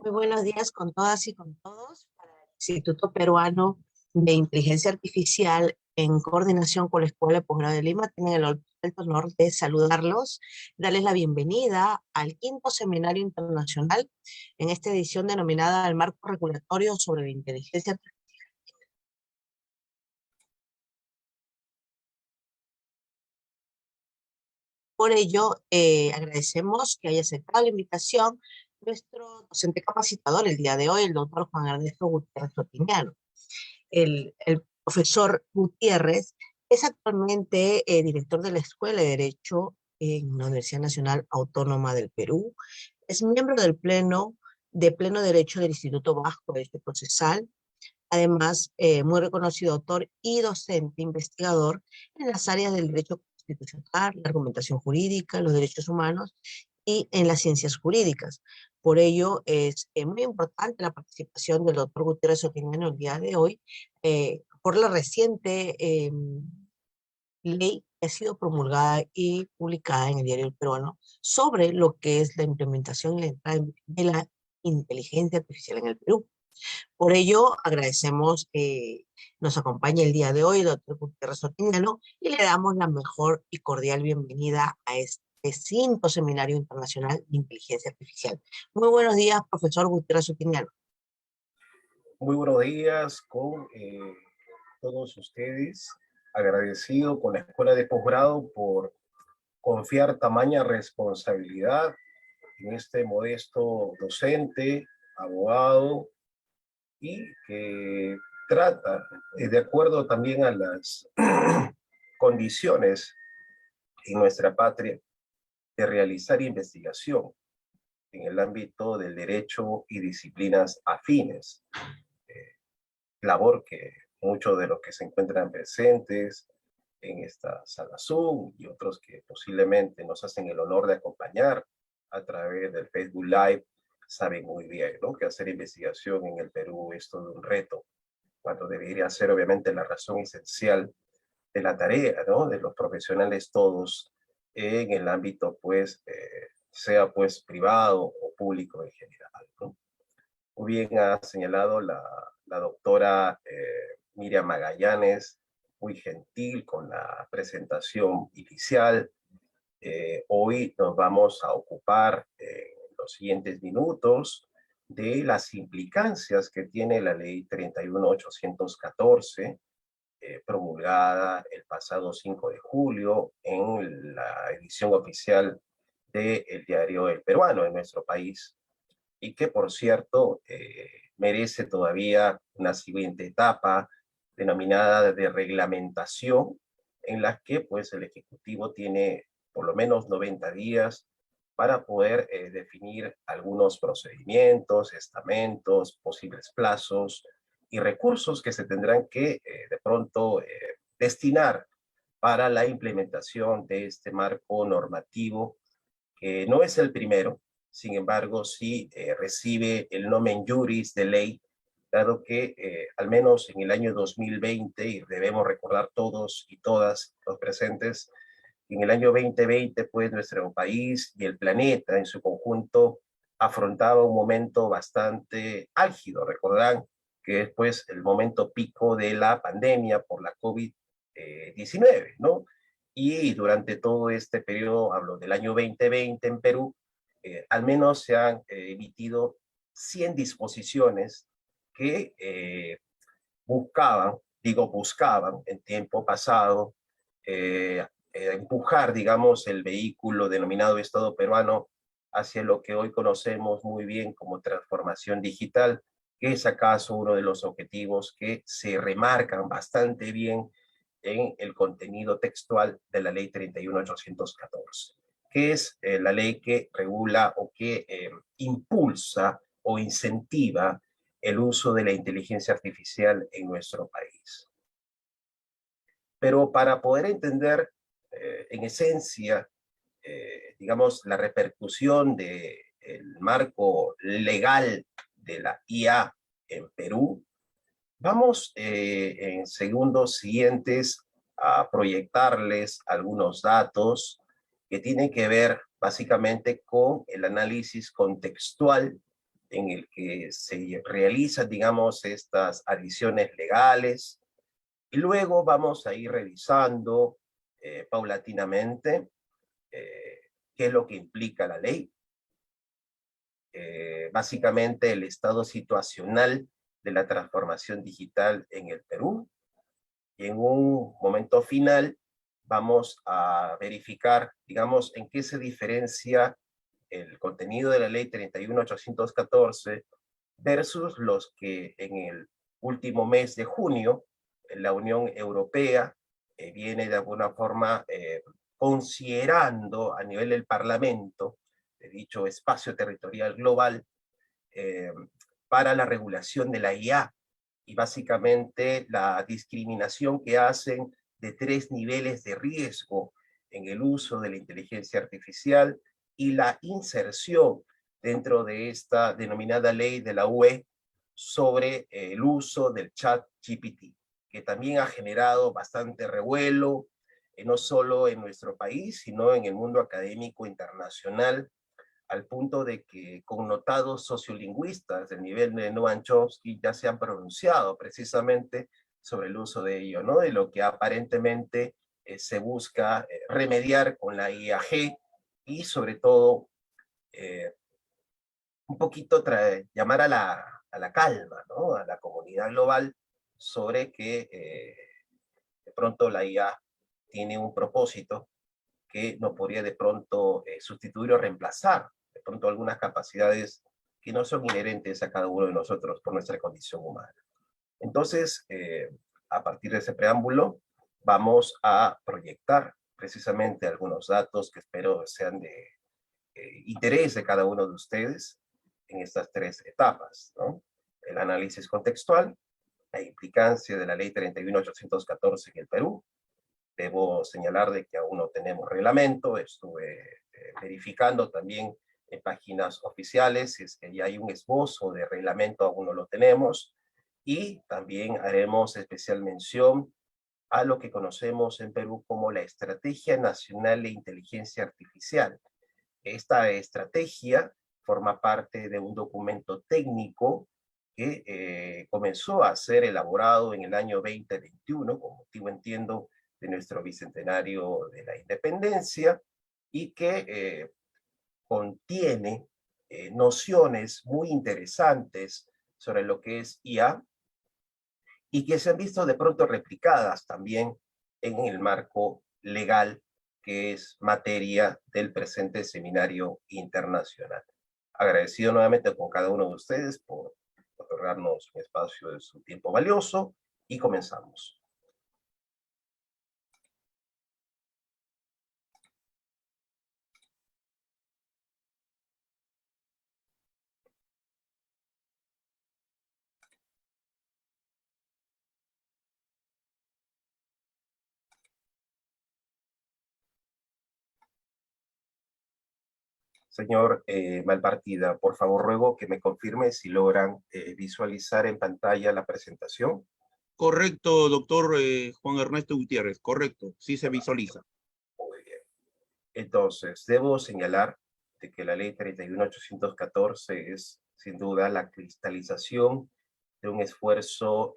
Muy buenos días con todas y con todos. Para el Instituto Peruano de Inteligencia Artificial, en coordinación con la Escuela de Posgrado de Lima, tienen el alto honor de saludarlos, darles la bienvenida al quinto seminario internacional en esta edición denominada el Marco Regulatorio sobre la Inteligencia Artificial. Por ello, agradecemos que haya aceptado la invitación nuestro docente capacitador el día de hoy, el doctor Juan Ernesto Gutiérrez Otiniano. El profesor Gutiérrez es actualmente director de la Escuela de Derecho en la Universidad Nacional Autónoma del Perú. Es miembro del Pleno Derecho del Instituto Vasco de Derecho Procesal. Además, muy reconocido autor y docente investigador en las áreas del derecho constitucional, la argumentación jurídica, los derechos humanos y en las ciencias jurídicas. Por ello, es muy importante la participación del doctor Gutiérrez Otiniano el día de hoy por la reciente ley que ha sido promulgada y publicada en el Diario El Peruano sobre lo que es la implementación y la entrada de la inteligencia artificial en el Perú. Por ello, agradecemos que nos acompañe el día de hoy el doctor Gutiérrez Otiniano y le damos la mejor y cordial bienvenida a este quinto Seminario Internacional de Inteligencia Artificial. Muy buenos días, profesor Gutiérrez Otiniano. Muy buenos días con todos ustedes. Agradecido con la Escuela de Posgrado por confiar tamaña responsabilidad en este modesto docente, abogado, y que trata, de acuerdo también a las condiciones en nuestra patria, de realizar investigación en el ámbito del derecho y disciplinas afines, labor que muchos de los que se encuentran presentes en esta sala Zoom y otros que posiblemente nos hacen el honor de acompañar a través del Facebook Live saben muy bien, ¿no?, que hacer investigación en el Perú es todo un reto, cuando debería ser obviamente la razón esencial de la tarea, ¿no?, de los profesionales todos en el ámbito, pues, sea pues privado o público en general, ¿no? Muy bien ha señalado la doctora Miriam Magallanes, muy gentil con la presentación inicial. Hoy nos vamos a ocupar en los siguientes minutos de las implicancias que tiene la ley 31.814, promulgada el pasado 5 de julio en la edición oficial del Diario El Peruano en nuestro país, y que, por cierto, merece todavía una siguiente etapa denominada de reglamentación, en la que pues el Ejecutivo tiene por lo menos 90 días para poder definir algunos procedimientos, estamentos, posibles plazos y recursos que se tendrán que de pronto destinar para la implementación de este marco normativo, que no es el primero. Sin embargo, sí recibe el nomen juris de ley, dado que al menos en el año 2020, y debemos recordar todos y todas los presentes, en el año 2020, pues nuestro país y el planeta en su conjunto afrontaba un momento bastante álgido. Recordarán que es pues el momento pico de la pandemia por la COVID-19, ¿no? Y durante todo este periodo, hablo del año 2020 en Perú, al menos se han emitido 100 disposiciones que buscaban en tiempo pasado empujar, digamos, el vehículo denominado Estado peruano hacia lo que hoy conocemos muy bien como transformación digital, que es acaso uno de los objetivos que se remarcan bastante bien en el contenido textual de la ley 31.814, que es la ley que regula o que impulsa o incentiva el uso de la inteligencia artificial en nuestro país. Pero para poder entender en esencia, digamos, la repercusión del marco legal de la IA en Perú, vamos en segundos siguientes a proyectarles algunos datos que tienen que ver básicamente con el análisis contextual en el que se realizan, digamos, estas adiciones legales, y luego vamos a ir revisando paulatinamente qué es lo que implica la ley, básicamente el estado situacional de la transformación digital en el Perú, y en un momento final vamos a verificar, digamos, en qué se diferencia el contenido de la ley 31.814 versus los que en el último mes de junio la Unión Europea viene de alguna forma considerando a nivel del Parlamento, de dicho espacio territorial global, eh, para la regulación de la IA, y básicamente la discriminación que hacen de 3 niveles de riesgo en el uso de la inteligencia artificial y la inserción dentro de esta denominada ley de la UE sobre el uso del chat GPT, que también ha generado bastante revuelo, no solo en nuestro país, sino en el mundo académico internacional, al punto de que connotados sociolingüistas del nivel de Noam Chomsky ya se han pronunciado precisamente sobre el uso de ello, ¿no? De lo que aparentemente se busca remediar con la IAG, y sobre todo eh, un poquito llamar a la calma, ¿no? A la comunidad global sobre que de pronto la IA tiene un propósito que no podría de pronto sustituir o reemplazar de pronto algunas capacidades que no son inherentes a cada uno de nosotros por nuestra condición humana. Entonces, a partir de ese preámbulo, vamos a proyectar precisamente algunos datos que espero sean de interés de cada uno de ustedes en estas 3 etapas, ¿no? El análisis contextual, la implicancia de la ley 31.814 en el Perú. Debo señalar de que aún no tenemos reglamento, estuve verificando también en páginas oficiales, si es que ya hay un esbozo de reglamento, aún no lo tenemos, y también haremos especial mención a lo que conocemos en Perú como la Estrategia Nacional de Inteligencia Artificial. Esta estrategia forma parte de un documento técnico que comenzó a ser elaborado en el año 2021, con motivo, entiendo, de nuestro bicentenario de la independencia, y que contiene nociones muy interesantes sobre lo que es IA, y que se han visto de pronto replicadas también en el marco legal que es materia del presente seminario internacional. Agradecido nuevamente con cada uno de ustedes por otorgarnos un espacio de su tiempo valioso, y comenzamos. Señor Malpartida, por favor, ruego que me confirme si logran visualizar en pantalla la presentación. Correcto, doctor Juan Ernesto Gutiérrez, correcto, sí se visualiza. Muy bien. Entonces, debo señalar de que la ley 31.814 es sin duda la cristalización de un esfuerzo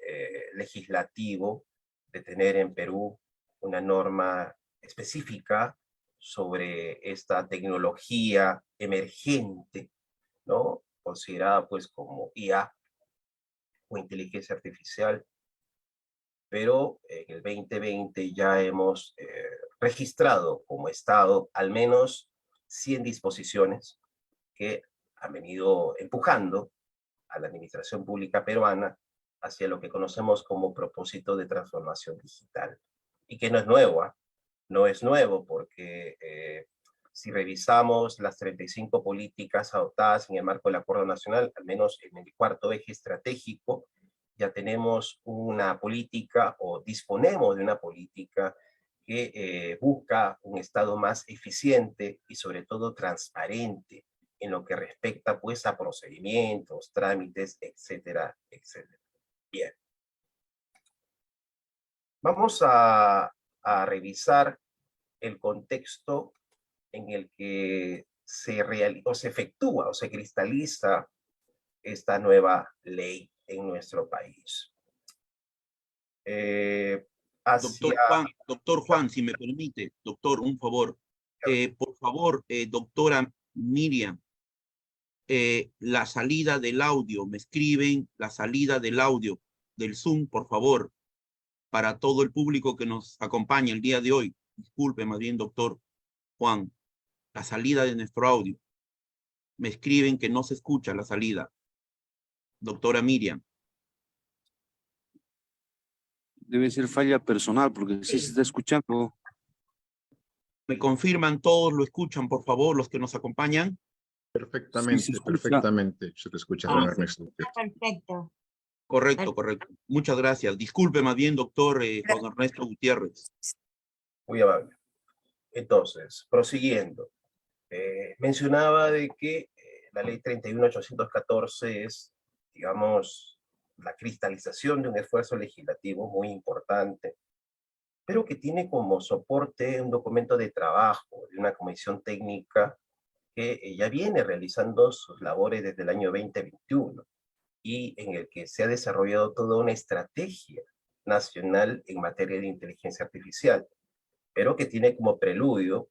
legislativo de tener en Perú una norma específica sobre esta tecnología emergente, ¿no? Considerada pues como IA o inteligencia artificial, pero en el 2020 ya hemos registrado como Estado al menos 100 disposiciones que han venido empujando a la administración pública peruana hacia lo que conocemos como propósito de transformación digital. Y que no es nuevo, ¿eh? No es nuevo porque si revisamos las 35 políticas adoptadas en el marco del Acuerdo Nacional, al menos en el cuarto eje estratégico, ya tenemos una política o disponemos de una política que busca un Estado más eficiente y sobre todo transparente en lo que respecta pues a procedimientos, trámites, etcétera, etcétera. Bien. Vamos a revisar el contexto en el que se efectúa o se cristaliza esta nueva ley en nuestro país. Doctor Juan, si me permite, doctor, un favor. Por favor, doctora Miriam, la salida del audio, me escriben la salida del audio del Zoom, por favor, para todo el público que nos acompaña el día de hoy. Disculpe, más bien, doctor Juan, la salida de nuestro audio. Me escriben que no se escucha la salida. Doctora Miriam. Debe ser falla personal, porque sí se está escuchando. ¿Me confirman todos lo escuchan, por favor, los que nos acompañan? Perfectamente, Sí, se escucha. perfectamente. Se te escucha, Juan Ernesto. Perfecto. Correcto, correcto. Muchas gracias. Disculpe más bien, doctor Juan Ernesto Gutiérrez. Muy amable. Entonces, prosiguiendo. Mencionaba de que la ley 31.814 es, digamos, la cristalización de un esfuerzo legislativo muy importante, pero que tiene como soporte un documento de trabajo de una comisión técnica que ya viene realizando sus labores desde el año 2021 y en el que se ha desarrollado toda una estrategia nacional en materia de inteligencia artificial, pero que tiene como preludio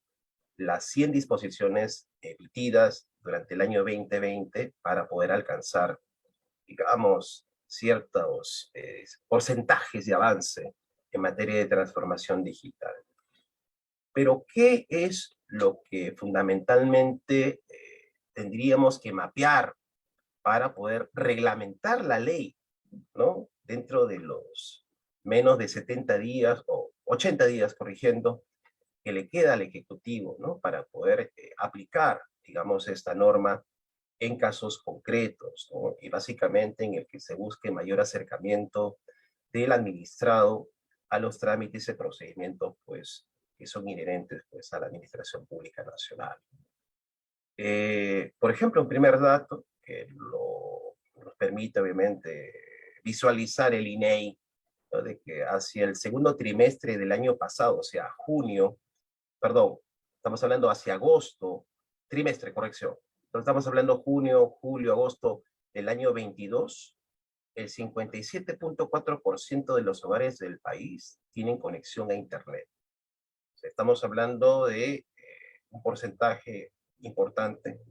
las 100 disposiciones emitidas durante el año 2020 para poder alcanzar, digamos, ciertos porcentajes de avance en materia de transformación digital. Pero, ¿qué es lo que fundamentalmente tendríamos que mapear para poder reglamentar la ley, ¿no? Dentro de los menos de 70 días o 80 días, corrigiendo, que le queda al Ejecutivo, ¿no? Para poder aplicar, digamos, esta norma en casos concretos, ¿no? Y básicamente en el que se busque mayor acercamiento del administrado a los trámites y procedimientos, pues, que son inherentes, pues, a la Administración Pública Nacional. Por ejemplo, un primer dato que nos permite, obviamente, visualizar el INEI, ¿no? De que hacia el segundo trimestre del año pasado, o sea, junio, perdón, estamos hablando hacia agosto, trimestre, corrección. Entonces estamos hablando junio, julio, agosto del año 22, el 57.4% de los hogares del país tienen conexión a Internet. O sea, estamos hablando de un porcentaje importante,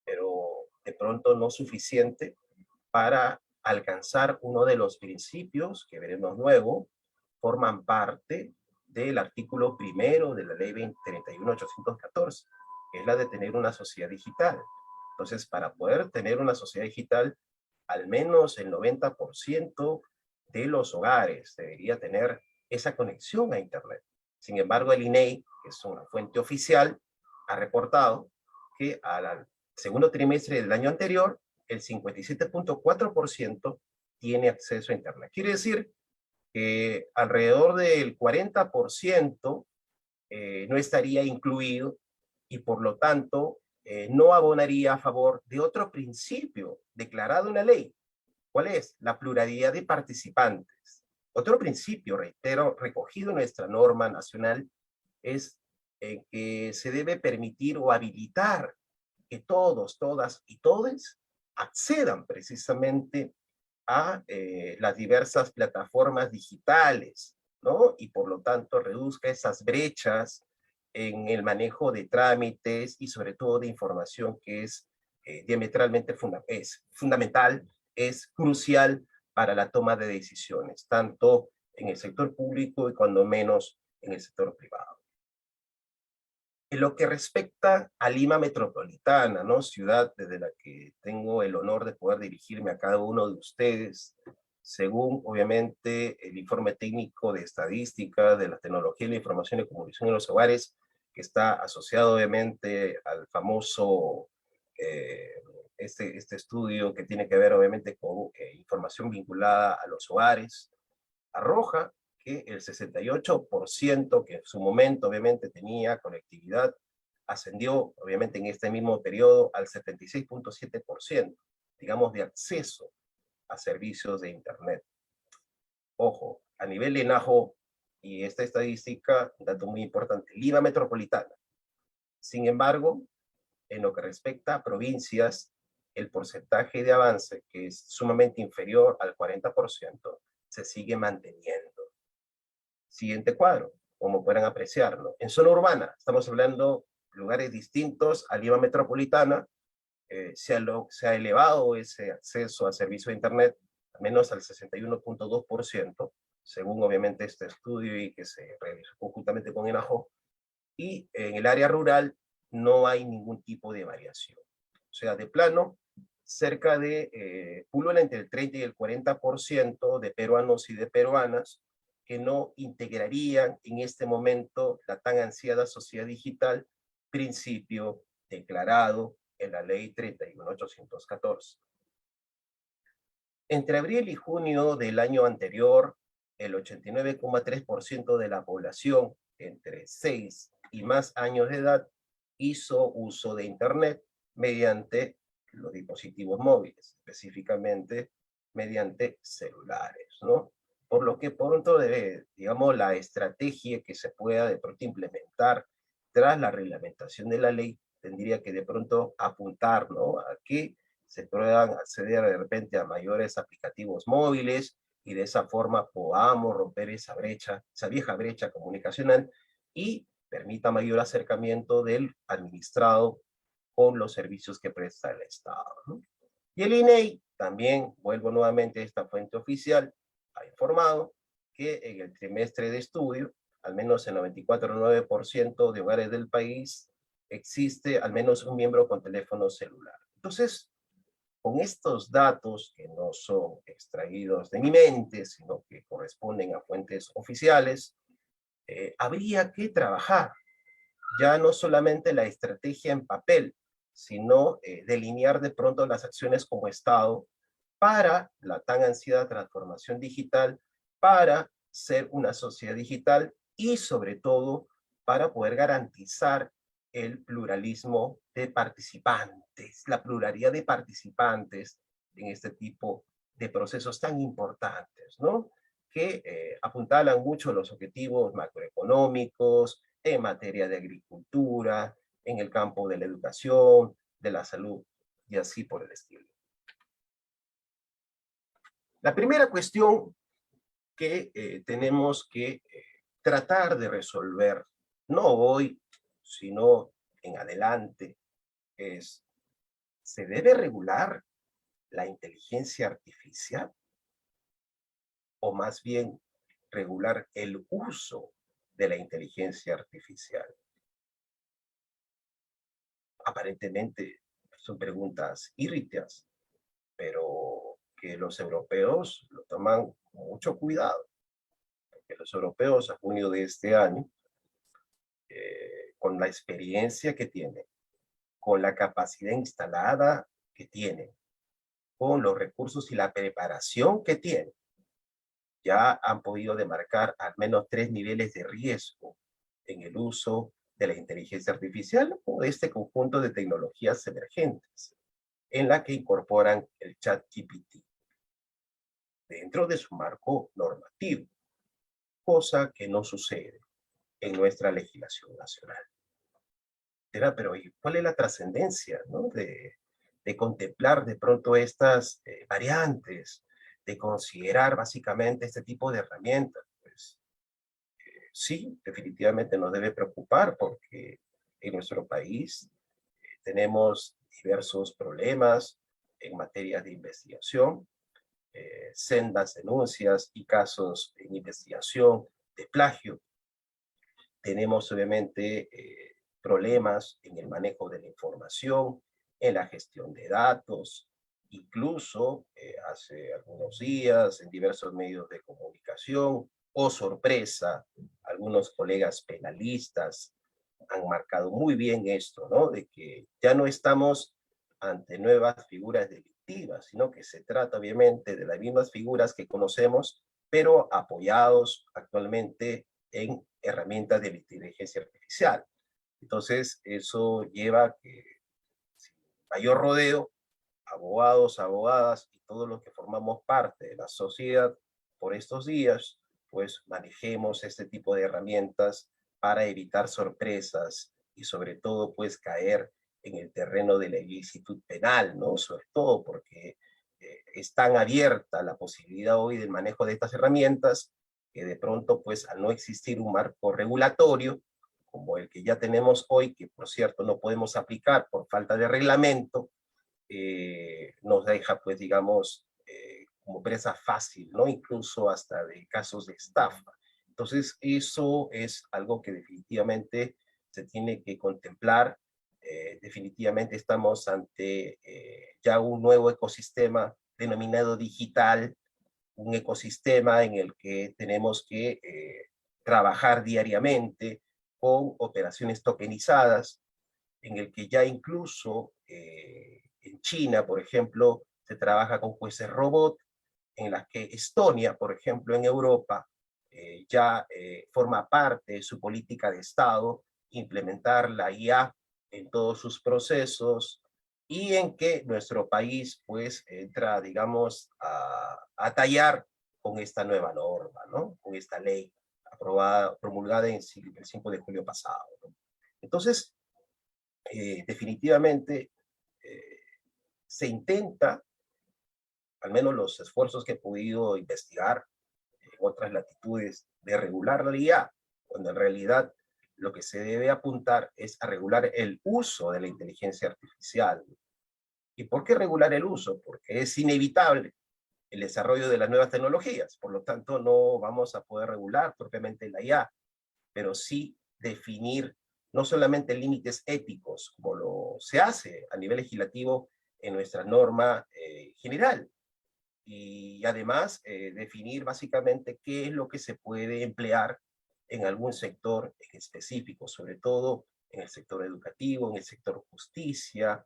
pero de pronto no suficiente para alcanzar uno de los principios que veremos luego, forman parte del artículo primero de la ley 31.814, que es la de tener una sociedad digital. Entonces, para poder tener una sociedad digital, al menos el 90% de los hogares debería tener esa conexión a Internet. Sin embargo, el INEI, que es una fuente oficial, ha reportado que al segundo trimestre del año anterior, el 57.4% tiene acceso a Internet. Quiere decir que alrededor del 40% no estaría incluido y por lo tanto no abonaría a favor de otro principio declarado en la ley. ¿Cuál es? La pluralidad de participantes. Otro principio, reitero, recogido en nuestra norma nacional es que se debe permitir o habilitar que todos, todas y todes accedan precisamente a las diversas plataformas digitales, ¿no? Y por lo tanto reduzca esas brechas en el manejo de trámites y sobre todo de información que es diametralmente fundamental, es crucial para la toma de decisiones, tanto en el sector público y cuando menos en el sector privado. En lo que respecta a Lima Metropolitana, ¿no? Ciudad desde la que tengo el honor de poder dirigirme a cada uno de ustedes, según obviamente el informe técnico de estadística de la tecnología de la información y comunicación en los hogares, que está asociado obviamente al famoso, este estudio que tiene que ver obviamente con información vinculada a los hogares, arroja que el 68% que en su momento obviamente tenía conectividad, ascendió obviamente en este mismo periodo al 76.7%, digamos, de acceso a servicios de Internet. Ojo, a nivel de Najo, y esta estadística, un dato muy importante, Lima Metropolitana. Sin embargo, en lo que respecta a provincias, el porcentaje de avance, que es sumamente inferior al 40%, se sigue manteniendo. Siguiente cuadro, como pueden apreciarlo. En zona urbana, estamos hablando de lugares distintos a Lima metropolitana, se ha elevado ese acceso a servicio de Internet al menos al 61.2%, según obviamente este estudio y que se realizó conjuntamente con ENAJO, y en el área rural no hay ningún tipo de variación. O sea, de plano, cerca de, pululan entre el 30 y el 40% de peruanos y de peruanas que no integrarían en este momento la tan ansiada sociedad digital, principio declarado en la ley 31814. Entre abril y junio del año anterior, el 89,3% de la población entre 6 y más años de edad hizo uso de Internet mediante los dispositivos móviles, específicamente mediante celulares, ¿no? Por lo que pronto, digamos, la estrategia que se pueda de pronto implementar tras la reglamentación de la ley tendría que de pronto apuntar, ¿no?, a que se puedan acceder de repente a mayores aplicativos móviles y de esa forma podamos romper esa brecha, esa vieja brecha comunicacional y permita mayor acercamiento del administrado con los servicios que presta el Estado, ¿no? Y el INEI, también vuelvo nuevamente a esta fuente oficial, ha informado que en el trimestre de estudio, al menos el 94,9% de hogares del país existe al menos un miembro con teléfono celular. Entonces, con estos datos que no son extraídos de mi mente, sino que corresponden a fuentes oficiales, habría que trabajar ya no solamente la estrategia en papel, sino delinear de pronto las acciones como Estado para la tan ansiada transformación digital, para ser una sociedad digital y sobre todo para poder garantizar el pluralismo de participantes, la pluralidad de participantes en este tipo de procesos tan importantes, ¿no? Que apuntalan mucho los objetivos macroeconómicos, en materia de agricultura, en el campo de la educación, de la salud y así por el estilo. La primera cuestión que tenemos que tratar de resolver, no hoy, sino en adelante, es, ¿se debe regular la inteligencia artificial? O más bien, regular el uso de la inteligencia artificial. Aparentemente son preguntas híbridas, pero que los europeos lo toman con mucho cuidado, porque los europeos a junio de este año, con la experiencia que tienen, con la capacidad instalada que tienen, con los recursos y la preparación que tienen, ya han podido demarcar al menos 3 niveles de riesgo en el uso de la inteligencia artificial o de este conjunto de tecnologías emergentes, en la que incorporan el ChatGPT dentro de su marco normativo, cosa que no sucede en nuestra legislación nacional. Pero ¿y cuál es la trascendencia, ¿no?, de contemplar de pronto estas variantes, de considerar básicamente este tipo de herramientas? Pues sí, definitivamente nos debe preocupar porque en nuestro país tenemos diversos problemas en materia de investigación, sendas denuncias y casos en investigación de plagio. Tenemos obviamente problemas en el manejo de la información, en la gestión de datos, incluso hace algunos días en diversos medios de comunicación, oh sorpresa, algunos colegas penalistas han marcado muy bien esto, ¿no?, de que ya no estamos ante nuevas figuras delictivas, sino que se trata obviamente de las mismas figuras que conocemos, pero apoyados actualmente en herramientas de la inteligencia artificial. Entonces, eso lleva a que, sin mayor rodeo, abogados, abogadas y todos los que formamos parte de la sociedad por estos días, pues manejemos este tipo de herramientas para evitar sorpresas y sobre todo pues caer en el terreno de la ilicitud penal, ¿no? Sobre todo porque es tan abierta la posibilidad hoy del manejo de estas herramientas que de pronto, pues, al no existir un marco regulatorio, como el que ya tenemos hoy, que por cierto no podemos aplicar por falta de reglamento, nos deja, pues, digamos, como presa fácil, ¿no? Incluso hasta de casos de estafa. Entonces, eso es algo que definitivamente se tiene que contemplar. Definitivamente estamos ante ya un nuevo ecosistema denominado digital, un ecosistema en el que tenemos que trabajar diariamente con operaciones tokenizadas, en el que ya incluso en China, por ejemplo, se trabaja con jueces robot, en las que Estonia, por ejemplo, en Europa, ya forma parte de su política de Estado, implementar la IA en todos sus procesos, y en que nuestro país, pues, entra, digamos, a tallar con esta nueva norma, ¿no? Con esta ley aprobada, promulgada el 5 de julio pasado, ¿no? Entonces, definitivamente se intenta, al menos los esfuerzos que he podido investigar en otras latitudes, de regular la IA, cuando en realidad lo que se debe apuntar es a regular el uso de la inteligencia artificial. ¿Y por qué regular el uso? Porque es inevitable el desarrollo de las nuevas tecnologías, por lo tanto no vamos a poder regular propiamente la IA, pero sí definir no solamente límites éticos, como lo se hace a nivel legislativo en nuestra norma general, y además definir básicamente qué es lo que se puede emplear en algún sector en específico, sobre todo en el sector educativo, en el sector justicia,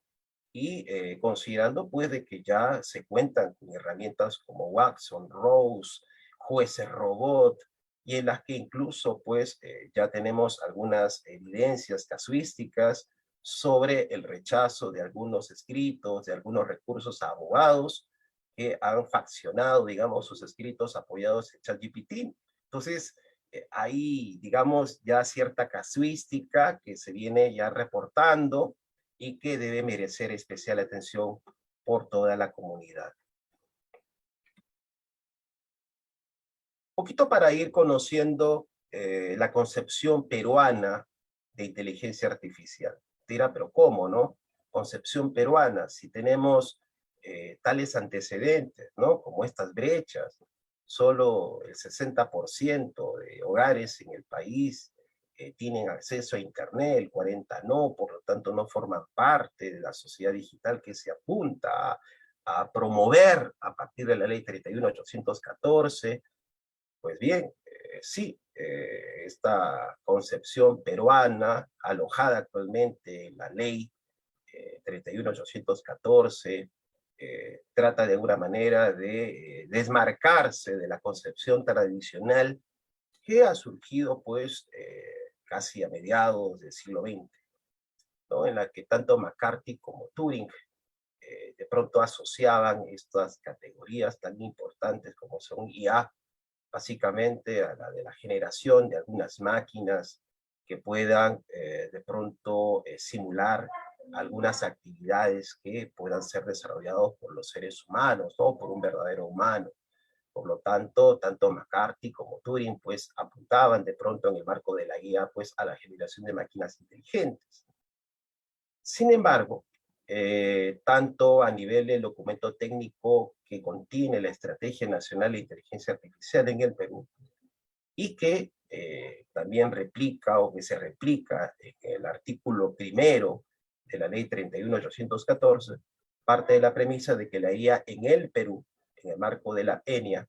y considerando pues de que ya se cuentan con herramientas como Watson, Rose, jueces robot, y en las que incluso pues ya tenemos algunas evidencias casuísticas sobre el rechazo de algunos escritos, de algunos recursos a abogados que han faccionado, digamos, sus escritos apoyados en ChatGPT. Entonces, hay, digamos, ya cierta casuística que se viene ya reportando y que debe merecer especial atención por toda la comunidad. Un poquito para ir conociendo la concepción peruana de inteligencia artificial. Dirá, pero ¿cómo, no? Concepción peruana, si tenemos tales antecedentes, ¿no? Como estas brechas, solo el 60% de hogares en el país tienen acceso a Internet, el 40% no, por lo tanto no forman parte de la sociedad digital que se apunta a promover a partir de la ley 31.814. Pues bien, sí, esta concepción peruana, alojada actualmente en la ley 31.814, trata de alguna manera de desmarcarse de la concepción tradicional que ha surgido pues casi a mediados del siglo XX, ¿no? En la que tanto McCarthy como Turing de pronto asociaban estas categorías tan importantes como son IA, básicamente a la de la generación de algunas máquinas que puedan de pronto simular algunas actividades que puedan ser desarrolladas por los seres humanos, ¿no? Por un verdadero humano. Por lo tanto, tanto McCarthy como Turing pues apuntaban de pronto en el marco de la guía pues a la generación de máquinas inteligentes. Sin embargo, tanto a nivel del documento técnico que contiene la Estrategia Nacional de Inteligencia Artificial en el Perú, y que también replica o que se replica en el artículo primero de la ley 31.814, parte de la premisa de que la IA en el Perú, en el marco de la ENIA,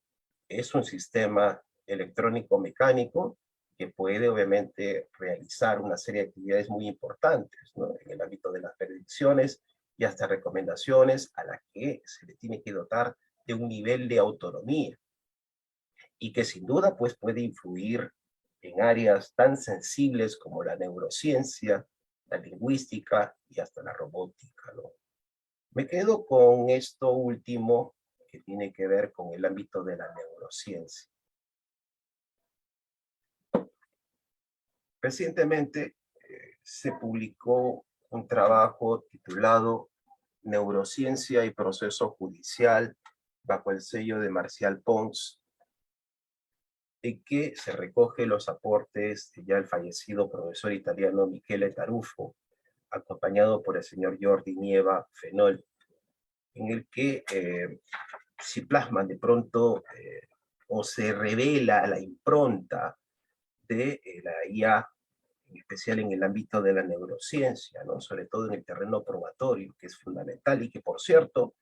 es un sistema electrónico mecánico que puede obviamente realizar una serie de actividades muy importantes, ¿no? En el ámbito de las predicciones y hasta recomendaciones a las que se le tiene que dotar de un nivel de autonomía, y que sin duda pues puede influir en áreas tan sensibles como la neurociencia, la lingüística y hasta la robótica, ¿no? Me quedo con esto último que tiene que ver con el ámbito de la neurociencia. Recientemente se publicó un trabajo titulado Neurociencia y Proceso Judicial, bajo el sello de Marcial Pons, en que se recoge los aportes de ya el fallecido profesor italiano Michele Tarufo, acompañado por el señor Jordi Nieva Fenol, en el que si plasman de pronto o se revela la impronta de la IA, en especial en el ámbito de la neurociencia, ¿no? Sobre todo en el terreno probatorio, que es fundamental y que, por cierto,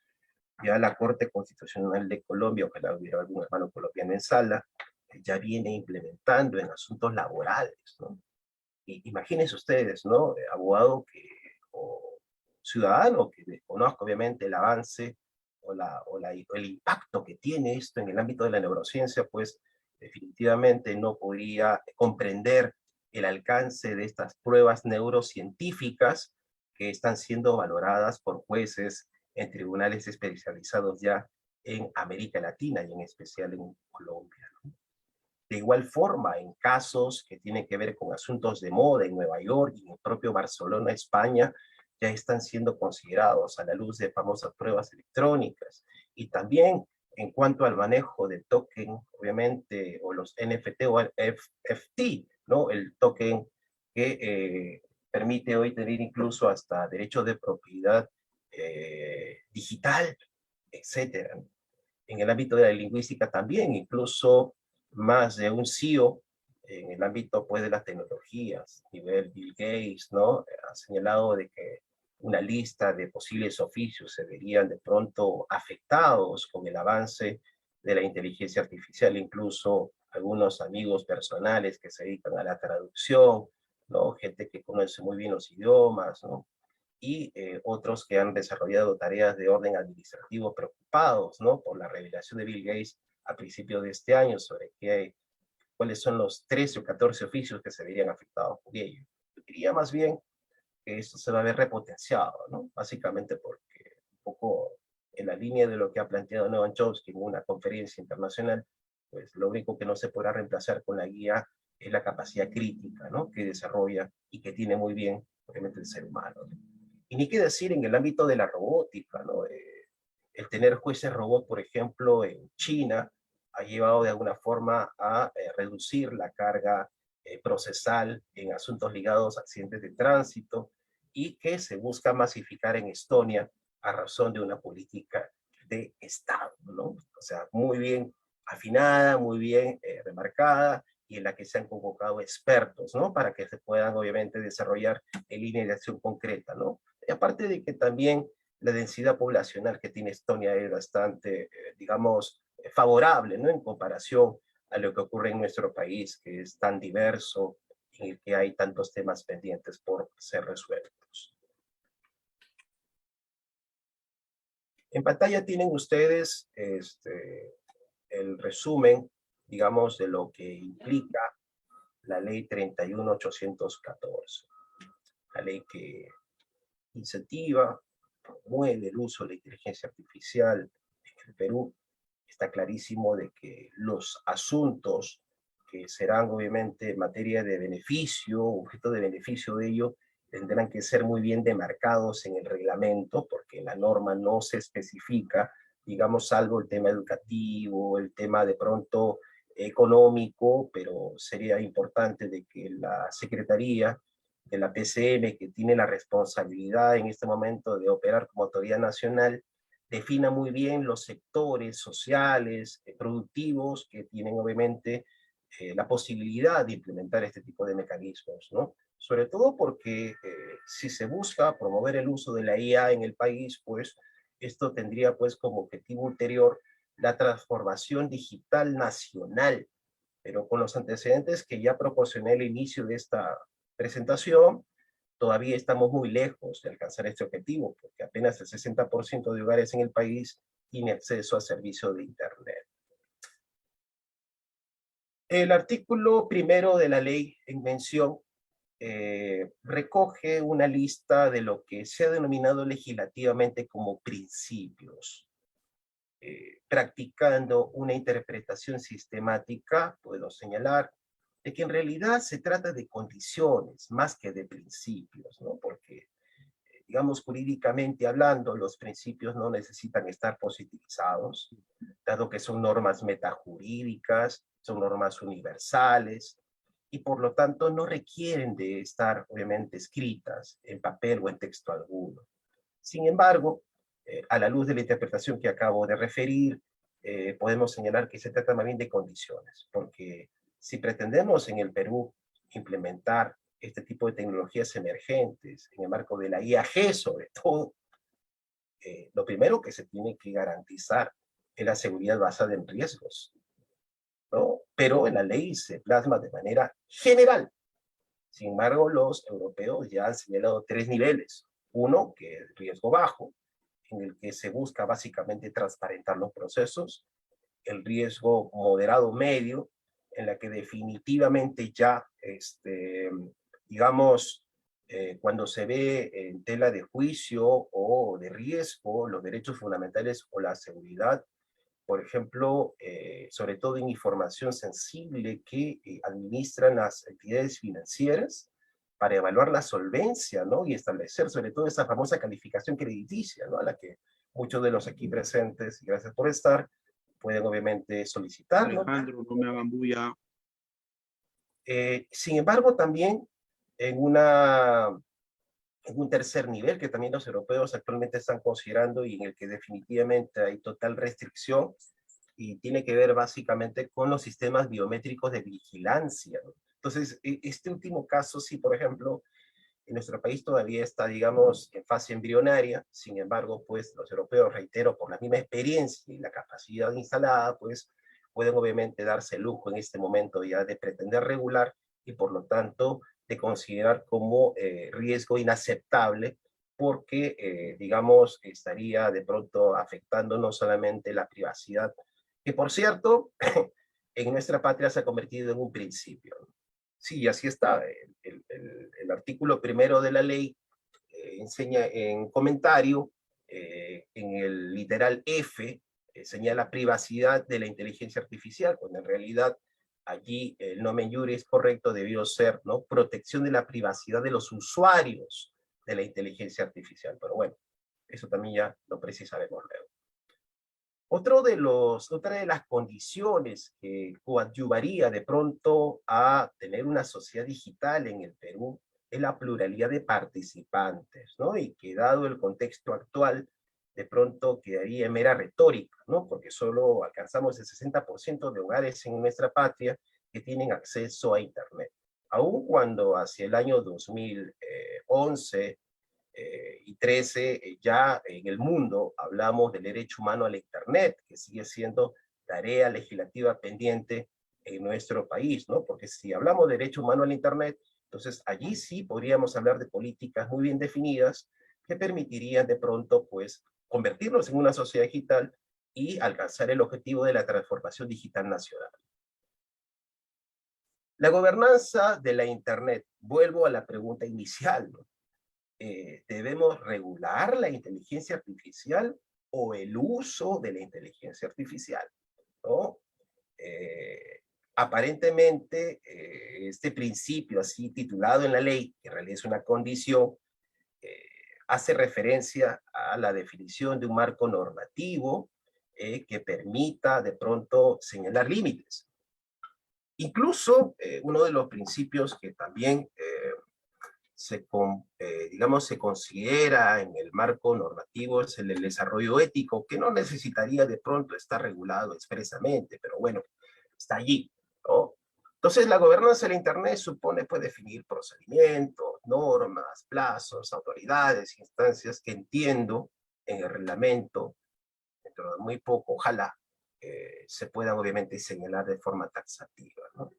ya la Corte Constitucional de Colombia, ojalá hubiera algún hermano colombiano en sala, ya viene implementando en asuntos laborales, ¿no? Y imagínense ustedes, ¿no? Abogado o ciudadano que desconozca obviamente el avance o el impacto que tiene esto en el ámbito de la neurociencia, pues definitivamente no podría comprender el alcance de estas pruebas neurocientíficas que están siendo valoradas por jueces en tribunales especializados ya en América Latina y en especial en Colombia, ¿no? De igual forma, en casos que tienen que ver con asuntos de moda en Nueva York y en el propio Barcelona, España, ya están siendo considerados a la luz de famosas pruebas electrónicas. Y también en cuanto al manejo del token, obviamente, o los NFT o FT, ¿no? El token que permite hoy tener incluso hasta derechos de propiedad digital, etcétera. En el ámbito de la lingüística también, incluso más de un CEO en el ámbito pues, de las tecnologías, nivel Bill Gates, ¿no? Ha señalado de que una lista de posibles oficios se verían de pronto afectados con el avance de la inteligencia artificial, incluso algunos amigos personales que se dedican a la traducción, ¿no? Gente que conoce muy bien los idiomas, ¿no? Y otros que han desarrollado tareas de orden administrativo preocupados, ¿no? Por la revelación de Bill Gates a principios de este año sobre cuáles son los 13 o 14 oficios que se verían afectados por ello. Yo diría más bien que esto se va a ver repotenciado, ¿no? Básicamente porque un poco en la línea de lo que ha planteado Noam Chomsky en una conferencia internacional, pues lo único que no se podrá reemplazar con la guía es la capacidad crítica, ¿no? Que desarrolla y que tiene muy bien, obviamente, el ser humano, ¿no? Y ni qué decir en el ámbito de la robótica, ¿no? El tener jueces robots, por ejemplo, en China, ha llevado de alguna forma a reducir la carga procesal en asuntos ligados a accidentes de tránsito y que se busca masificar en Estonia a razón de una política de Estado, ¿no? O sea, muy bien afinada, muy bien remarcada y en la que se han convocado expertos, ¿no? Para que se puedan, obviamente, desarrollar en línea de acción concreta, ¿no? Y aparte de que también la densidad poblacional que tiene Estonia es bastante, digamos, favorable, ¿no? En comparación a lo que ocurre en nuestro país, que es tan diverso, en el que hay tantos temas pendientes por ser resueltos. En pantalla tienen ustedes el resumen, digamos, de lo que implica la ley 31.814, la ley que incentiva, promueve el uso de la inteligencia artificial en el Perú. Está clarísimo de que los asuntos que serán obviamente materia de beneficio, objeto de beneficio de ello, tendrán que ser muy bien demarcados en el reglamento, porque la norma no se especifica, digamos, salvo el tema educativo, el tema de pronto económico, pero sería importante de que la Secretaría de la PCM, que tiene la responsabilidad en este momento de operar como autoridad nacional, defina muy bien los sectores sociales, productivos, que tienen obviamente la posibilidad de implementar este tipo de mecanismos, ¿no? Sobre todo porque si se busca promover el uso de la IA en el país, pues esto tendría pues como objetivo ulterior la transformación digital nacional, pero con los antecedentes que ya proporcioné al inicio de esta presentación, todavía estamos muy lejos de alcanzar este objetivo, porque apenas el 60% de hogares en el país tiene acceso a servicios de Internet. El artículo primero de la ley en mención recoge una lista de lo que se ha denominado legislativamente como principios. Practicando una interpretación sistemática, puedo señalar de que en realidad se trata de condiciones más que de principios, ¿no? Porque digamos, jurídicamente hablando, los principios no necesitan estar positivizados, dado que son normas metajurídicas, son normas universales, y por lo tanto no requieren de estar, obviamente, escritas en papel o en texto alguno. Sin embargo, a la luz de la interpretación que acabo de referir, podemos señalar que se trata más bien de condiciones, porque si pretendemos en el Perú implementar este tipo de tecnologías emergentes en el marco de la IAG sobre todo, lo primero que se tiene que garantizar es la seguridad basada en riesgos, ¿no? Pero en la ley se plasma de manera general. Sin embargo, los europeos ya han señalado 3 niveles. Uno, que es riesgo bajo, en el que se busca básicamente transparentar los procesos. El riesgo moderado medio, en la que definitivamente ya, digamos, cuando se ve en tela de juicio o de riesgo los derechos fundamentales o la seguridad, por ejemplo, sobre todo en información sensible que administran las entidades financieras para evaluar la solvencia, ¿no? Y establecer sobre todo esa famosa calificación crediticia, ¿no? A la que muchos de los aquí presentes, y gracias por estar, pueden obviamente solicitar, ¿no? Alejandro, no me hagan bulla. Sin embargo, también en un tercer nivel que también los europeos actualmente están considerando y en el que definitivamente hay total restricción y tiene que ver básicamente con los sistemas biométricos de vigilancia, ¿no? Entonces, este último caso, sí, por ejemplo, en nuestro país todavía está, digamos, en fase embrionaria. Sin embargo, pues los europeos, reitero, por la misma experiencia y la capacidad instalada, pues pueden obviamente darse el lujo en este momento ya de pretender regular y por lo tanto de considerar como riesgo inaceptable porque, digamos, estaría de pronto afectando no solamente la privacidad, que por cierto, en nuestra patria se ha convertido en un principio. Sí, así está. El artículo primero de la ley enseña en comentario, en el literal F, señala privacidad de la inteligencia artificial, cuando en realidad allí el nomen juris correcto debió ser, ¿no?, protección de la privacidad de los usuarios de la inteligencia artificial. Pero bueno, eso también ya lo precisaremos luego. Otra de las condiciones que coadyuvaría de pronto a tener una sociedad digital en el Perú es la pluralidad de participantes, ¿no? Y que dado el contexto actual, de pronto quedaría en mera retórica, ¿no? Porque solo alcanzamos el 60% de hogares en nuestra patria que tienen acceso a Internet. Aun cuando hacia el año 2011 y 13, ya en el mundo hablamos del derecho humano al Internet, que sigue siendo tarea legislativa pendiente en nuestro país, ¿no? Porque si hablamos de derecho humano al Internet, entonces allí sí podríamos hablar de políticas muy bien definidas que permitirían de pronto, pues, convertirnos en una sociedad digital y alcanzar el objetivo de la transformación digital nacional. La gobernanza de la Internet, vuelvo a la pregunta inicial, ¿no? ¿Debemos regular la inteligencia artificial o el uso de la inteligencia artificial, ¿no? Aparentemente, este principio así titulado en la ley, que en realidad es una condición, hace referencia a la definición de un marco normativo que permita de pronto señalar límites. Incluso uno de los principios que también digamos, se considera en el marco normativo es el del desarrollo ético, que no necesitaría de pronto estar regulado expresamente, pero bueno, está allí, ¿no? Entonces, la gobernanza del Internet supone, pues, definir procedimientos, normas, plazos, autoridades, instancias que entiendo en el reglamento, dentro de muy poco, ojalá, se puedan obviamente señalar de forma taxativa, ¿no?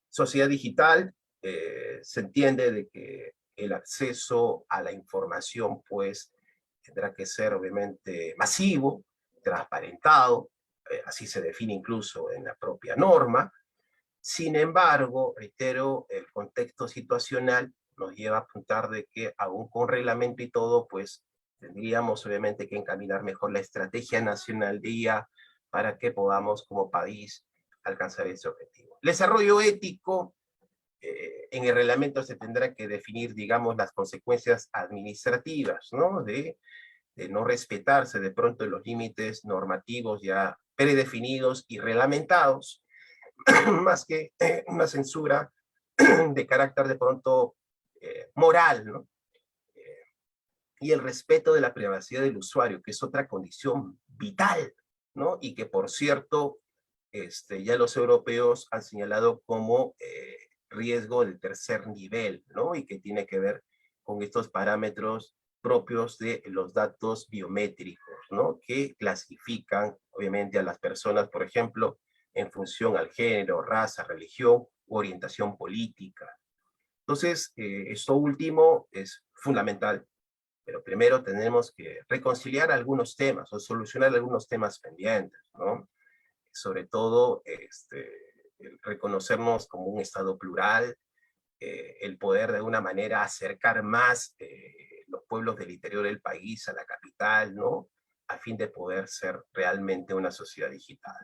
Sociedad digital, se entiende de que el acceso a la información, pues, tendrá que ser obviamente masivo, transparentado, así se define incluso en la propia norma. Sin embargo, reitero, el contexto situacional nos lleva a apuntar de que aún con reglamento y todo, pues, tendríamos obviamente que encaminar mejor la estrategia nacional de IA para que podamos como país alcanzar ese objetivo. El desarrollo ético En el reglamento se tendrá que definir, digamos, las consecuencias administrativas, ¿no? De no respetarse de pronto los límites normativos ya predefinidos y reglamentados, más que una censura de carácter de pronto moral, ¿no? Y el respeto de la privacidad del usuario, que es otra condición vital, ¿no? Y que, por cierto, ya los europeos han señalado como riesgo del tercer nivel, ¿no? Y que tiene que ver con estos parámetros propios de los datos biométricos, ¿no? Que clasifican, obviamente, a las personas, por ejemplo, en función al género, raza, religión u orientación política. Entonces, esto último es fundamental, pero primero tenemos que reconciliar algunos temas o solucionar algunos temas pendientes, ¿no? Sobre todo, el reconocernos como un Estado plural, el poder de alguna manera acercar más los pueblos del interior del país a la capital, ¿no? A fin de poder ser realmente una sociedad digital.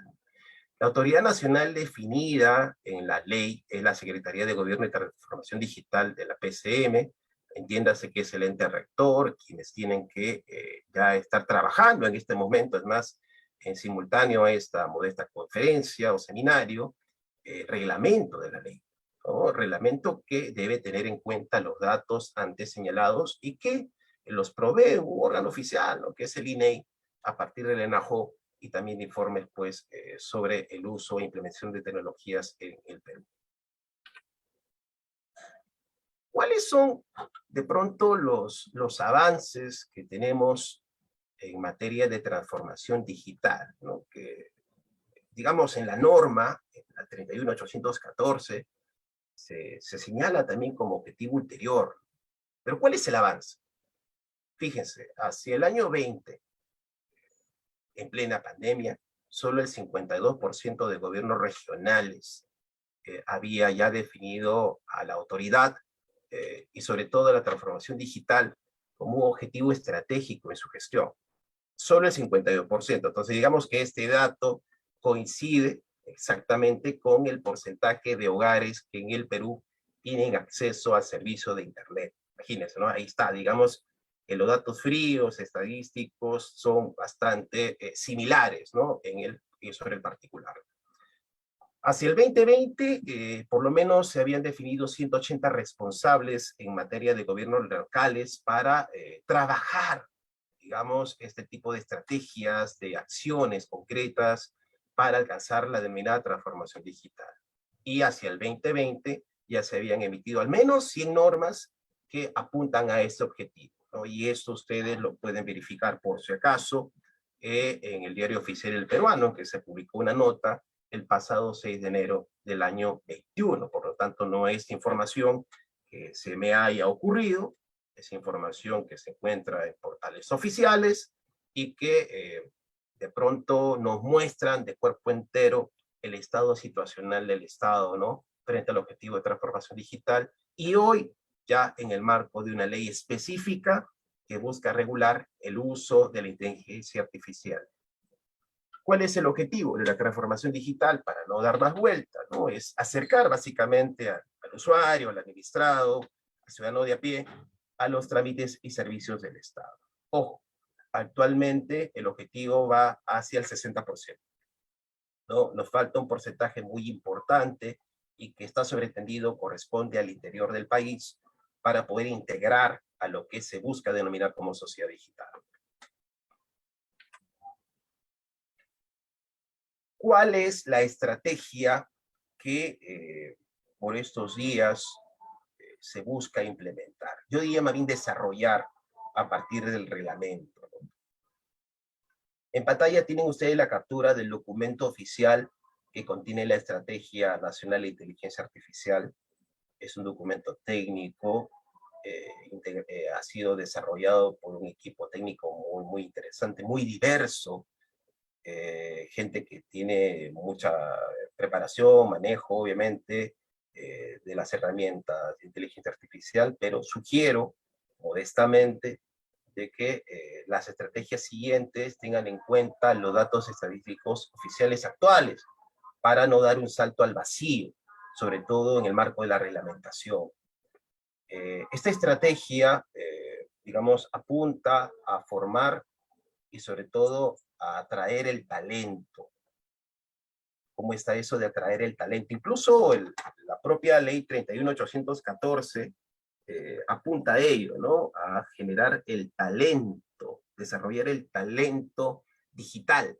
La autoridad nacional definida en la ley es la Secretaría de Gobierno y Transformación Digital de la PCM, entiéndase que es el ente rector, quienes tienen que ya estar trabajando en este momento, es más, en simultáneo a esta modesta conferencia o seminario, reglamento de la ley, ¿no? Reglamento que debe tener en cuenta los datos antes señalados y que los provee un órgano oficial, ¿no? Que es el INEI, a partir del ENAJO, y también informes pues, sobre el uso e implementación de tecnologías en el Perú. ¿Cuáles son de pronto los avances que tenemos en materia de transformación digital, ¿no? Que, digamos, en la norma, en la 31814, se señala también como objetivo ulterior. Pero ¿cuál es el avance? Fíjense, hacia el año 20, en plena pandemia, solo el 52% de gobiernos regionales había ya definido a la autoridad y sobre todo a la transformación digital como un objetivo estratégico en su gestión. Solo el 52%. Entonces digamos que este dato coincide exactamente con el porcentaje de hogares que en el Perú tienen acceso al servicio de Internet. Imagínense, ¿no? Ahí está, digamos, que los datos fríos, estadísticos, son bastante similares, ¿no? Sobre el particular. Hacia el 2020, por lo menos se habían definido 180 responsables en materia de gobiernos locales para trabajar, digamos, este tipo de estrategias, de acciones concretas para alcanzar la denominada transformación digital. Y hacia el 2020 ya se habían emitido al menos 100 normas que apuntan a ese objetivo, ¿no? Y esto ustedes lo pueden verificar por si acaso en el Diario Oficial del Peruano, que se publicó una nota el pasado 6 de enero del año 21. Por lo tanto, no es información que se me haya ocurrido, es información que se encuentra en portales oficiales y que de pronto nos muestran de cuerpo entero el estado situacional del Estado, ¿no? Frente al objetivo de transformación digital, y hoy ya en el marco de una ley específica que busca regular el uso de la inteligencia artificial. ¿Cuál es el objetivo de la transformación digital? Para no dar más vueltas, ¿no? Es acercar básicamente al usuario, al administrado, al ciudadano de a pie, a los trámites y servicios del Estado. Ojo, actualmente el objetivo va hacia el 60%, ¿no? Nos falta un porcentaje muy importante y que está sobreentendido corresponde al interior del país para poder integrar a lo que se busca denominar como sociedad digital. ¿Cuál es la estrategia que por estos días se busca implementar? Yo diría más bien desarrollar a partir del reglamento, ¿no? En pantalla tienen ustedes la captura del documento oficial que contiene la Estrategia Nacional de Inteligencia Artificial. Es un documento técnico, ha sido desarrollado por un equipo técnico muy interesante, muy diverso, gente que tiene mucha preparación, manejo, obviamente, de las herramientas de inteligencia artificial, pero sugiero, modestamente, de que las estrategias siguientes tengan en cuenta los datos estadísticos oficiales actuales, para no dar un salto al vacío, sobre todo en el marco de la reglamentación. Esta estrategia, digamos, apunta a formar y sobre todo a atraer el talento. ¿Cómo está eso de atraer el talento? Incluso la propia ley 31814 apunta a ello, ¿no? A generar el talento, desarrollar el talento digital.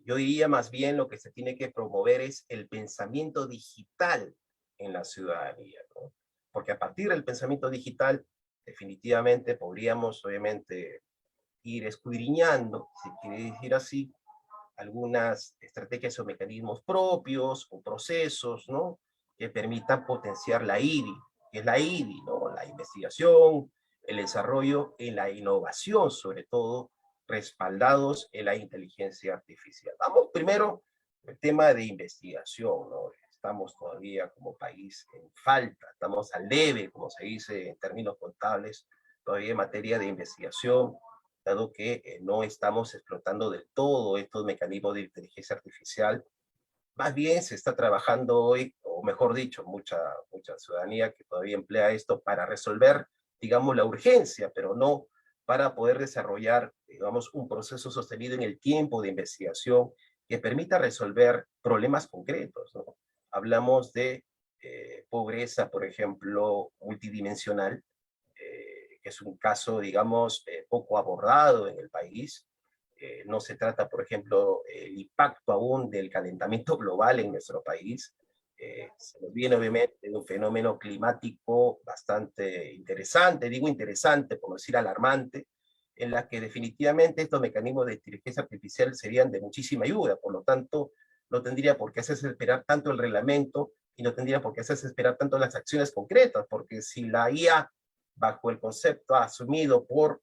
Yo diría más bien lo que se tiene que promover es el pensamiento digital en la ciudadanía, ¿no? Porque a partir del pensamiento digital, definitivamente podríamos, obviamente, ir escudriñando, si quiere decir así, algunas estrategias o mecanismos propios o procesos, ¿no? Que permitan potenciar la IDI, que es la IDI, ¿no? La investigación, el desarrollo y la innovación, sobre todo, respaldados en la inteligencia artificial. Vamos primero el tema de investigación, ¿no? Estamos todavía como país en falta, estamos al debe, como se dice en términos contables, todavía en materia de investigación, dado que no estamos explotando del todo estos mecanismos de inteligencia artificial. Más bien se está trabajando hoy, o mejor dicho, mucha ciudadanía que todavía emplea esto para resolver, digamos, la urgencia, pero no para poder desarrollar, digamos, un proceso sostenido en el tiempo de investigación que permita resolver problemas concretos, ¿no? Hablamos de pobreza, por ejemplo, multidimensional, que es un caso, digamos, poco abordado en el país. No se trata, por ejemplo, el impacto aún del calentamiento global en nuestro país. Se nos viene, obviamente, de un fenómeno climático bastante interesante, digo interesante, por no decir alarmante, en la que definitivamente estos mecanismos de inteligencia artificial serían de muchísima ayuda. Por lo tanto, no tendría por qué hacerse esperar tanto el reglamento y no tendría por qué hacerse esperar tanto las acciones concretas, porque si la IA, bajo el concepto asumido por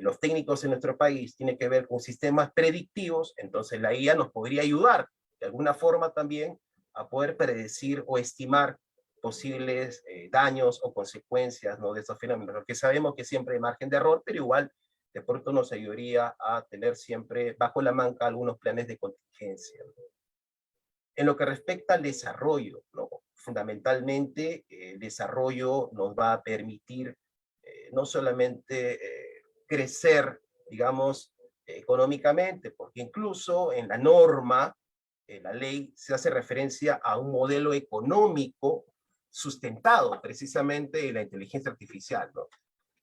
los técnicos en nuestro país, tiene que ver con sistemas predictivos, entonces la IA nos podría ayudar de alguna forma también a poder predecir o estimar posibles daños o consecuencias, ¿no?, de estos fenómenos, porque sabemos que siempre hay margen de error, pero igual de pronto nos ayudaría a tener siempre bajo la manga algunos planes de contingencia, ¿no? En lo que respecta al desarrollo, ¿no?, fundamentalmente el desarrollo nos va a permitir no solamente crecer, digamos, económicamente, porque incluso en la norma, en la ley, se hace referencia a un modelo económico sustentado precisamente en la inteligencia artificial, ¿no?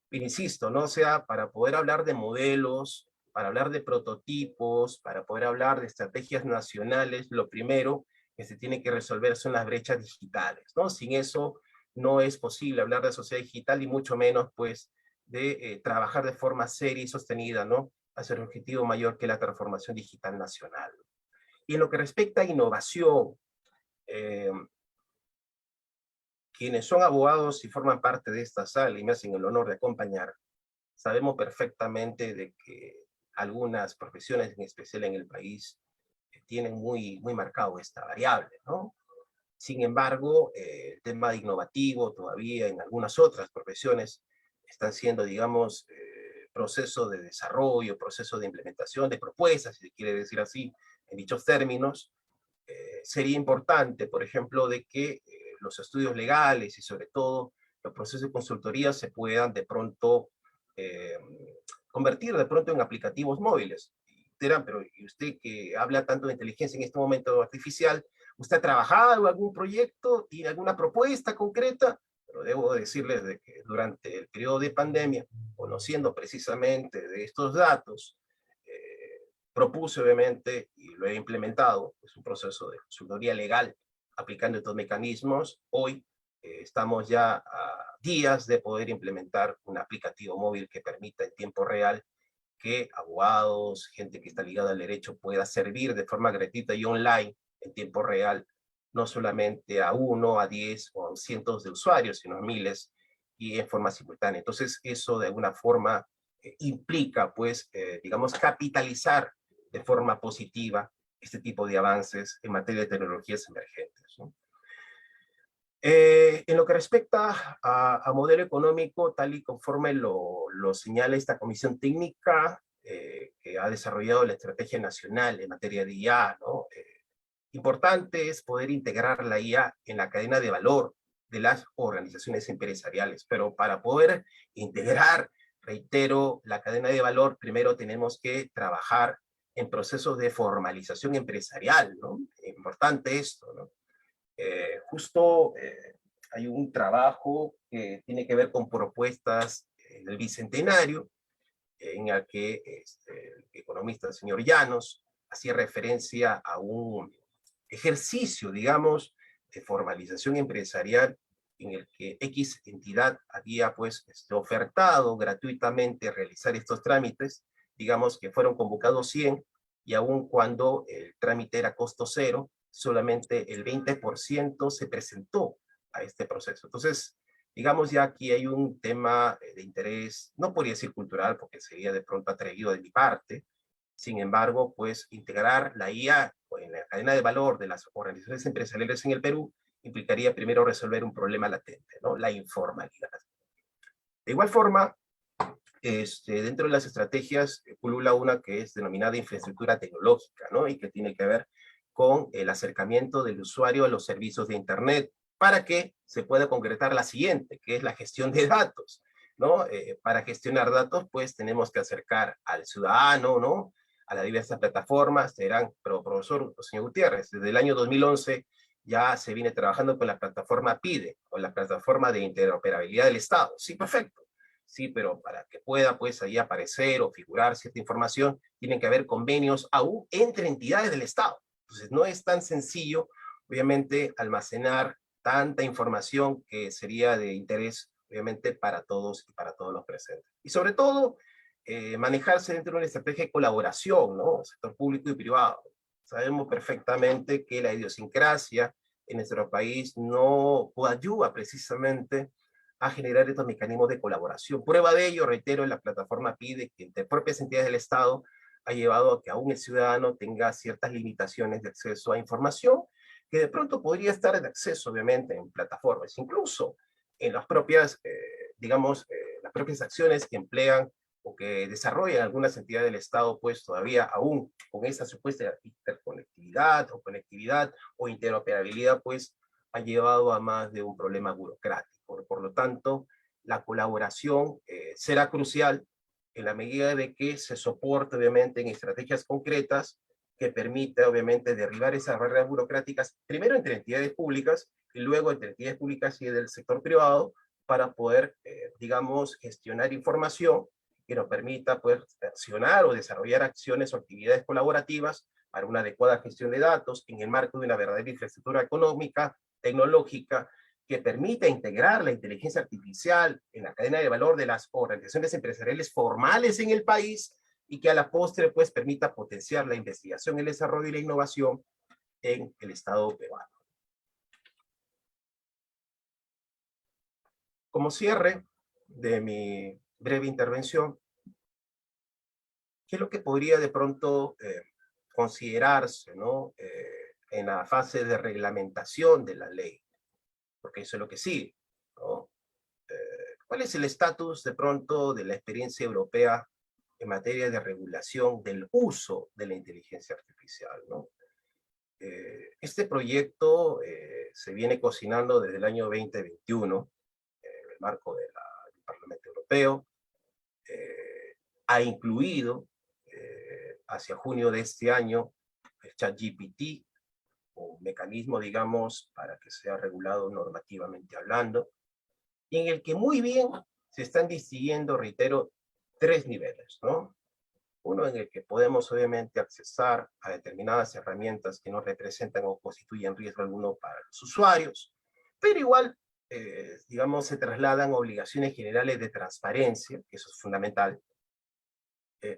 Pero insisto, ¿no? O sea, para poder hablar de modelos, para hablar de prototipos, para poder hablar de estrategias nacionales, lo primero que se tiene que resolver son las brechas digitales, ¿no? Sin eso no es posible hablar de sociedad digital y mucho menos, pues, de trabajar de forma seria y sostenida, ¿no?, hacia un objetivo mayor que la transformación digital nacional. Y en lo que respecta a innovación, quienes son abogados y forman parte de esta sala y me hacen el honor de acompañar, sabemos perfectamente de que algunas profesiones, en especial en el país, tienen muy marcado esta variable, ¿no? Sin embargo, el tema innovativo todavía en algunas otras profesiones están siendo, digamos, proceso de desarrollo, proceso de implementación de propuestas, si se quiere decir así, en dichos términos. Sería importante, por ejemplo, de que los estudios legales y sobre todo los procesos de consultoría se puedan de pronto convertir de pronto en aplicativos móviles. Dirán, pero ¿y usted que habla tanto de inteligencia en este momento artificial, usted ha trabajado en algún proyecto, tiene alguna propuesta concreta? Pero debo decirles de que durante el periodo de pandemia, conociendo precisamente de estos datos, propuse obviamente, y lo he implementado, es un proceso de consultoría legal aplicando estos mecanismos. Hoy estamos ya a días de poder implementar un aplicativo móvil que permita en tiempo real que abogados, gente que está ligada al derecho pueda servir de forma gratuita y online en tiempo real, no solamente a 1, a 10 o a cientos de usuarios, sino a miles y en forma simultánea. Entonces eso de alguna forma implica, pues, digamos, capitalizar de forma positiva este tipo de avances en materia de tecnologías emergentes, ¿no? En lo que respecta a modelo económico, tal y conforme lo señala esta comisión técnica que ha desarrollado la Estrategia Nacional en materia de IA, ¿no? Importante es poder integrar la IA en la cadena de valor de las organizaciones empresariales, pero para poder integrar, reitero, la cadena de valor, primero tenemos que trabajar en procesos de formalización empresarial, ¿no? Importante esto, ¿no? Hay un trabajo que tiene que ver con propuestas del Bicentenario, en el que el economista señor Llanos hacía referencia a un ejercicio, digamos, de formalización empresarial en el que X entidad había pues ofertado gratuitamente realizar estos trámites, digamos que fueron convocados 100 y aun cuando el trámite era costo cero, solamente el 20% se presentó a este proceso. Entonces, digamos ya aquí hay un tema de interés, no podría decir cultural porque sería de pronto atrevido de mi parte. Sin embargo, pues integrar la IA en la cadena de valor de las organizaciones empresariales en el Perú implicaría primero resolver un problema latente, ¿no? La informalidad. De igual forma, dentro de las estrategias pulula una que es denominada infraestructura tecnológica, ¿no? Y que tiene que ver con el acercamiento del usuario a los servicios de Internet para que se pueda concretar la siguiente, que es la gestión de datos, ¿no? Para gestionar datos, pues tenemos que acercar al ciudadano, ¿no? A las diversas plataformas. Pero profesor, señor Gutiérrez, desde el año 2011 ya se viene trabajando con la plataforma PIDE, con la plataforma de interoperabilidad del Estado. Sí, perfecto. Sí, pero para que pueda pues ahí aparecer o figurar cierta información, tienen que haber convenios aún entre entidades del Estado. Entonces no es tan sencillo, obviamente, almacenar tanta información que sería de interés, obviamente, para todos y para todos los presentes. Y sobre todo, manejarse dentro de una estrategia de colaboración, ¿no? Sector público y privado. Sabemos perfectamente que la idiosincrasia en nuestro país no ayuda precisamente a generar estos mecanismos de colaboración. Prueba de ello, reitero, en la plataforma PIDE, que entre propias entidades del Estado ha llevado a que aún el ciudadano tenga ciertas limitaciones de acceso a información, que de pronto podría estar de acceso, obviamente, en plataformas, incluso en las propias, las propias acciones que emplean o que desarrollan algunas entidades del Estado, pues todavía aún con esa supuesta interconectividad o conectividad o interoperabilidad, pues ha llevado a más de un problema burocrático. Por lo tanto, la colaboración será crucial en la medida de que se soporte, obviamente, en estrategias concretas que permita, obviamente, derribar esas barreras burocráticas, primero entre entidades públicas y luego entre entidades públicas y del sector privado, para poder, gestionar información que nos permita poder accionar o desarrollar acciones o actividades colaborativas para una adecuada gestión de datos en el marco de una verdadera infraestructura económica, tecnológica, que permita integrar la inteligencia artificial en la cadena de valor de las organizaciones empresariales formales en el país y que a la postre pues permita potenciar la investigación, el desarrollo y la innovación en el Estado peruano. Como cierre de mi breve intervención, ¿qué es lo que podría de pronto considerarse, ¿no? En la fase de reglamentación de la ley? Porque eso es lo que sigue, ¿no? ¿Cuál es el estatus de pronto de la experiencia europea en materia de regulación del uso de la inteligencia artificial, ¿no? Este proyecto se viene cocinando desde el año 2021, en el marco del Parlamento Europeo. Ha incluido hacia junio de este año el ChatGPT, un mecanismo, digamos, para que sea regulado normativamente hablando, y en el que muy bien se están distinguiendo, reitero, 3 niveles, ¿no? Uno en el que podemos obviamente accesar a determinadas herramientas que no representan o constituyen riesgo alguno para los usuarios, pero igual, se trasladan obligaciones generales de transparencia, que eso es fundamental.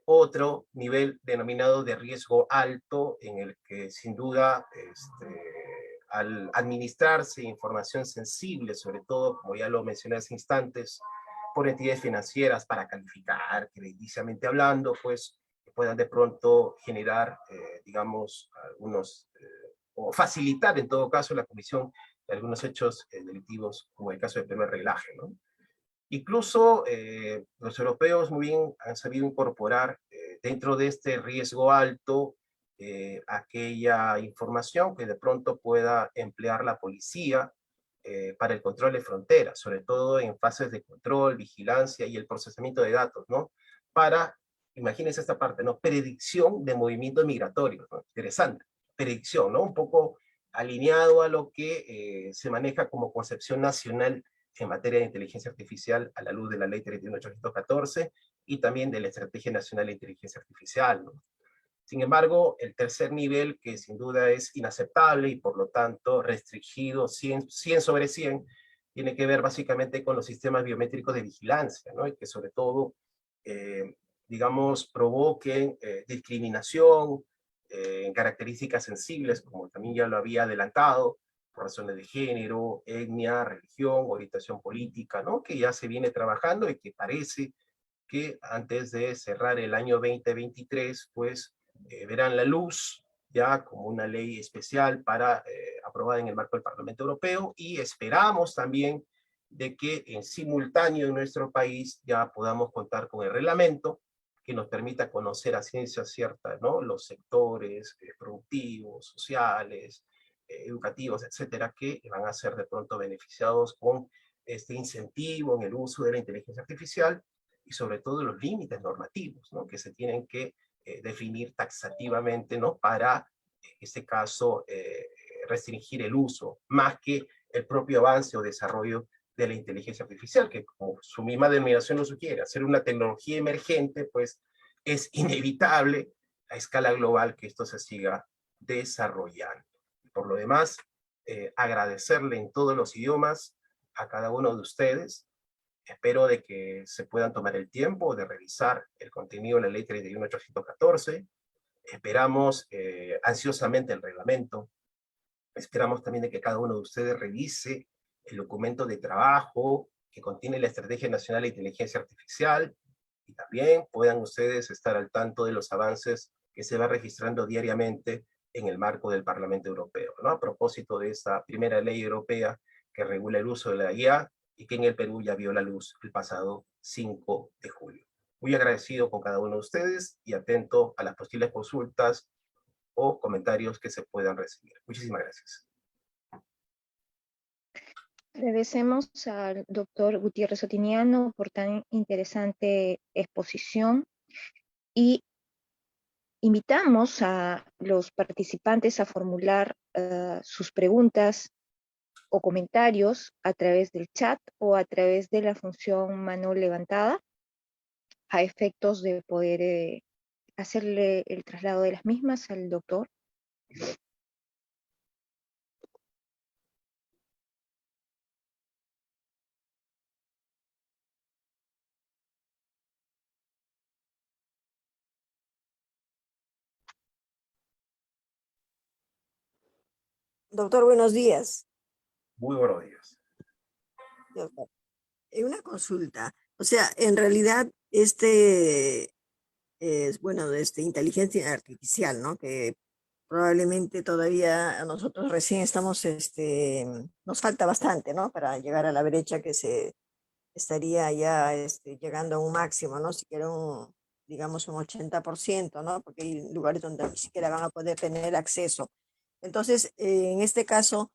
Otro nivel denominado de riesgo alto, en el que sin duda, al administrarse información sensible, sobre todo, como ya lo mencioné hace instantes, por entidades financieras para calificar, crediticiamente hablando, pues puedan de pronto generar, algunos, o facilitar en todo caso la comisión de algunos hechos delictivos, como el caso del primer reglaje, ¿no? Incluso los europeos muy bien han sabido incorporar dentro de este riesgo alto aquella información que de pronto pueda emplear la policía para el control de fronteras, sobre todo en fases de control, vigilancia y el procesamiento de datos, ¿no? Para, imagínense esta parte, ¿no? Predicción de movimientos migratorios, ¿no? Interesante, predicción, ¿no? Un poco alineado a lo que se maneja como concepción nacional en materia de inteligencia artificial a la luz de la ley 31814 y también de la Estrategia Nacional de Inteligencia Artificial, ¿no? Sin embargo, el tercer nivel, que sin duda es inaceptable y por lo tanto restringido 100 sobre 100, tiene que ver básicamente con los sistemas biométricos de vigilancia, ¿no? Y que sobre todo, digamos, provoquen discriminación en características sensibles, como también ya lo había adelantado, por razones de género, etnia, religión, orientación política, ¿no? Que ya se viene trabajando y que parece que antes de cerrar el año 2023, pues verán la luz ya como una ley especial para aprobada en el marco del Parlamento Europeo, y esperamos también de que en simultáneo en nuestro país ya podamos contar con el reglamento que nos permita conocer a ciencia cierta, ¿no? Los sectores productivos, sociales, educativos, etcétera, que van a ser de pronto beneficiados con este incentivo en el uso de la inteligencia artificial, y sobre todo los límites normativos, ¿no? Que se tienen que definir taxativamente, ¿no? Para, en este caso, restringir el uso, más que el propio avance o desarrollo de la inteligencia artificial, que como su misma denominación lo sugiere, hacer una tecnología emergente, pues es inevitable a escala global que esto se siga desarrollando. Por lo demás, agradecerle en todos los idiomas a cada uno de ustedes. Espero de que se puedan tomar el tiempo de revisar el contenido de la ley 31814. Esperamos ansiosamente el reglamento. Esperamos también de que cada uno de ustedes revise el documento de trabajo que contiene la Estrategia Nacional de Inteligencia Artificial, y también puedan ustedes estar al tanto de los avances que se va registrando diariamente en el marco del Parlamento Europeo, ¿no? A propósito de esta primera ley europea que regula el uso de la IA y que en el Perú ya vio la luz el pasado 5 de julio. Muy agradecido con cada uno de ustedes y atento a las posibles consultas o comentarios que se puedan recibir. Muchísimas gracias. Agradecemos al doctor Gutiérrez Otiniano por tan interesante exposición y invitamos a los participantes a formular sus preguntas o comentarios a través del chat o a través de la función mano levantada a efectos de poder hacerle el traslado de las mismas al doctor. Doctor, buenos días. Muy buenos días. Doctor, una consulta. O sea, en realidad, inteligencia artificial, ¿no? Que probablemente todavía a nosotros recién estamos, nos falta bastante, ¿no? Para llegar a la brecha que se estaría ya, llegando a un máximo, ¿no? Siquiera digamos, un 80%, ¿no? Porque hay lugares donde ni siquiera van a poder tener acceso. Entonces, en este caso,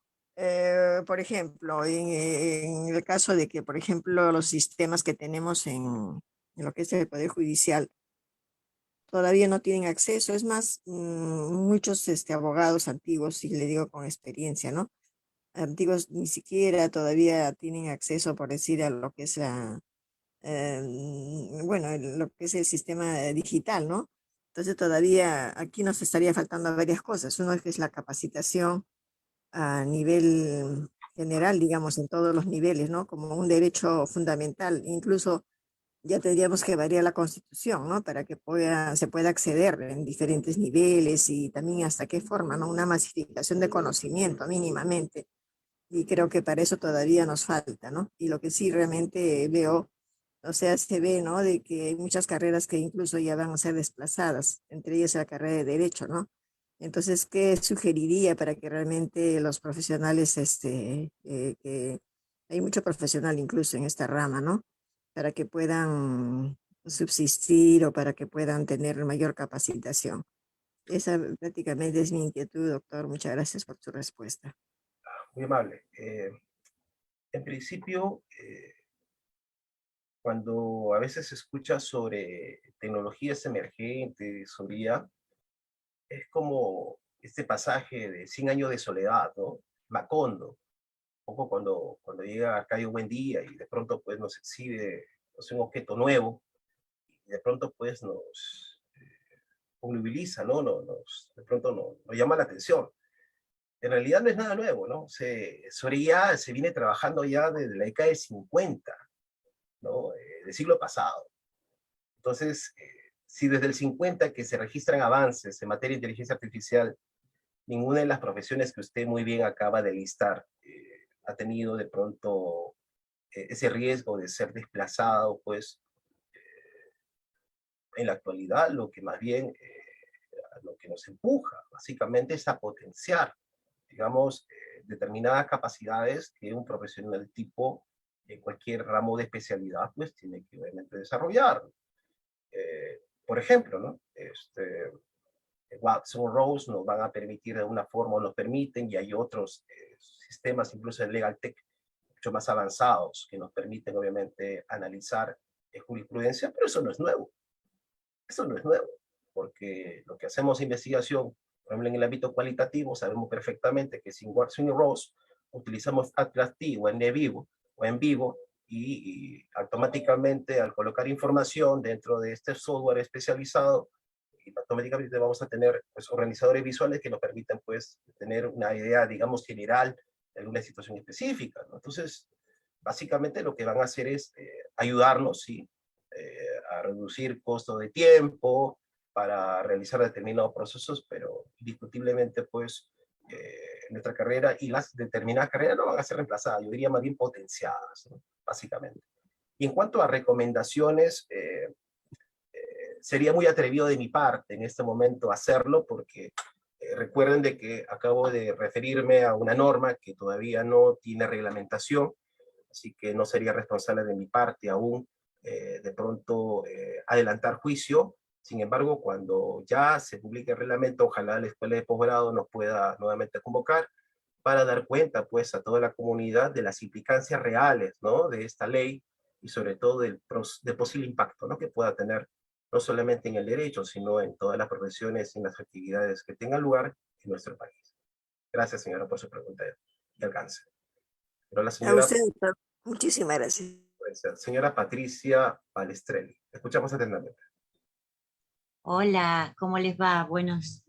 por ejemplo, en el caso de que, por ejemplo, los sistemas que tenemos en lo que es el Poder Judicial todavía no tienen acceso, es más, muchos abogados antiguos, y le digo con experiencia, ¿no? Antiguos ni siquiera todavía tienen acceso, por decir, a lo que es lo que es el sistema digital, ¿no? Entonces todavía aquí nos estaría faltando varias cosas. Uno es que es la capacitación a nivel general, digamos, en todos los niveles, ¿no? Como un derecho fundamental. Incluso ya tendríamos que variar la Constitución, ¿no? Para que se pueda acceder en diferentes niveles y también hasta qué forma, ¿no? Una masificación de conocimiento mínimamente. Y creo que para eso todavía nos falta, ¿no? Y lo que sí realmente veo, o sea, se ve, ¿no? De que hay muchas carreras que incluso ya van a ser desplazadas, entre ellas la carrera de Derecho, ¿no? Entonces, ¿qué sugeriría para que realmente los profesionales, que hay mucho profesional incluso en esta rama, ¿no? Para que puedan subsistir o para que puedan tener mayor capacitación? Esa prácticamente es mi inquietud, doctor. Muchas gracias por su respuesta. Muy amable. En principio, cuando a veces se escucha sobre tecnologías emergentes, sobre IA, es como este pasaje de 100 años de soledad, ¿no? Macondo, un poco cuando llega Arcadio Buendía y de pronto pues nos exhibe un objeto nuevo, y de pronto pues nos moviliza, ¿no? De pronto nos llama la atención. En realidad no es nada nuevo, ¿no? Sobre IA se viene trabajando ya desde la década de 50, ¿no? Del siglo pasado. Entonces, si desde el 50 que se registran avances en materia de inteligencia artificial, ninguna de las profesiones que usted muy bien acaba de listar ha tenido de pronto ese riesgo de ser desplazado, pues en la actualidad lo que más bien, lo que nos empuja básicamente es a potenciar, digamos, determinadas capacidades que un profesional tipo en cualquier ramo de especialidad pues tiene que obviamente desarrollar. Por ejemplo, ¿no? Watson Rose nos van a permitir de alguna forma, o nos permiten, y hay otros sistemas, incluso en Legal Tech, mucho más avanzados, que nos permiten obviamente analizar jurisprudencia, pero eso no es nuevo. Eso no es nuevo, porque lo que hacemos investigación, por ejemplo, en el ámbito cualitativo, sabemos perfectamente que sin Watson y Rose utilizamos Atlas T o en vivo, y automáticamente al colocar información dentro de este software especializado, y automáticamente vamos a tener pues, organizadores visuales que nos permitan pues, tener una idea, digamos, general de alguna situación específica, ¿no? Entonces, básicamente lo que van a hacer es ayudarnos, ¿sí? A reducir costo de tiempo para realizar determinados procesos, pero indiscutiblemente, pues, nuestra carrera y las determinadas carreras no van a ser reemplazadas, yo diría más bien potenciadas, ¿no? Básicamente. Y en cuanto a recomendaciones, sería muy atrevido de mi parte en este momento hacerlo, porque recuerden de que acabo de referirme a una norma que todavía no tiene reglamentación, así que no sería responsable de mi parte aún de pronto adelantar juicio. Sin embargo, cuando ya se publique el reglamento, ojalá la Escuela de Posgrado nos pueda nuevamente convocar para dar cuenta pues a toda la comunidad de las implicancias reales, ¿no? De esta ley y sobre todo del posible impacto, ¿no? Que pueda tener no solamente en el derecho, sino en todas las profesiones y en las actividades que tengan lugar en nuestro país. Gracias, señora, por su pregunta y alcance. Pero la A señora, usted, doctor. Muchísimas gracias. señora Patricia Palestrelli. Escuchamos atentamente. Hola, ¿cómo les va? Buenas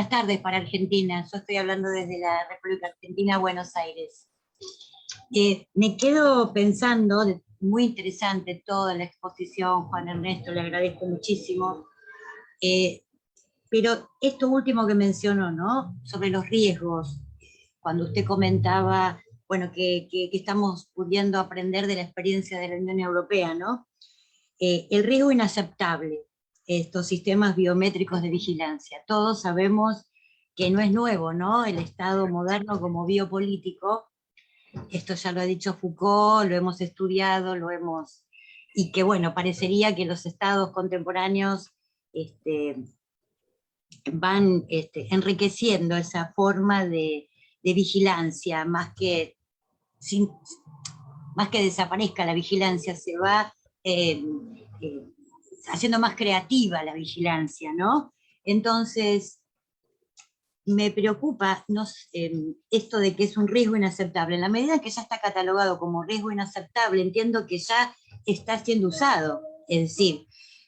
tardes para Argentina. Yo estoy hablando desde la República Argentina, Buenos Aires. Me quedo pensando, muy interesante toda la exposición, Juan Ernesto, le agradezco muchísimo. Pero esto último que mencionó, ¿no? Sobre los riesgos, cuando usted comentaba, bueno, que estamos pudiendo aprender de la experiencia de la Unión Europea, ¿no? El riesgo inaceptable, estos sistemas biométricos de vigilancia. Todos sabemos que no es nuevo, ¿no? El Estado moderno como biopolítico, esto ya lo ha dicho Foucault, lo hemos estudiado, y que bueno, parecería que los estados contemporáneos van enriqueciendo esa forma de vigilancia, más que desaparezca la vigilancia, se va haciendo más creativa la vigilancia, ¿no? Entonces, me preocupa esto de que es un riesgo inaceptable. En la medida que ya está catalogado como riesgo inaceptable, entiendo que ya está siendo usado. Es decir,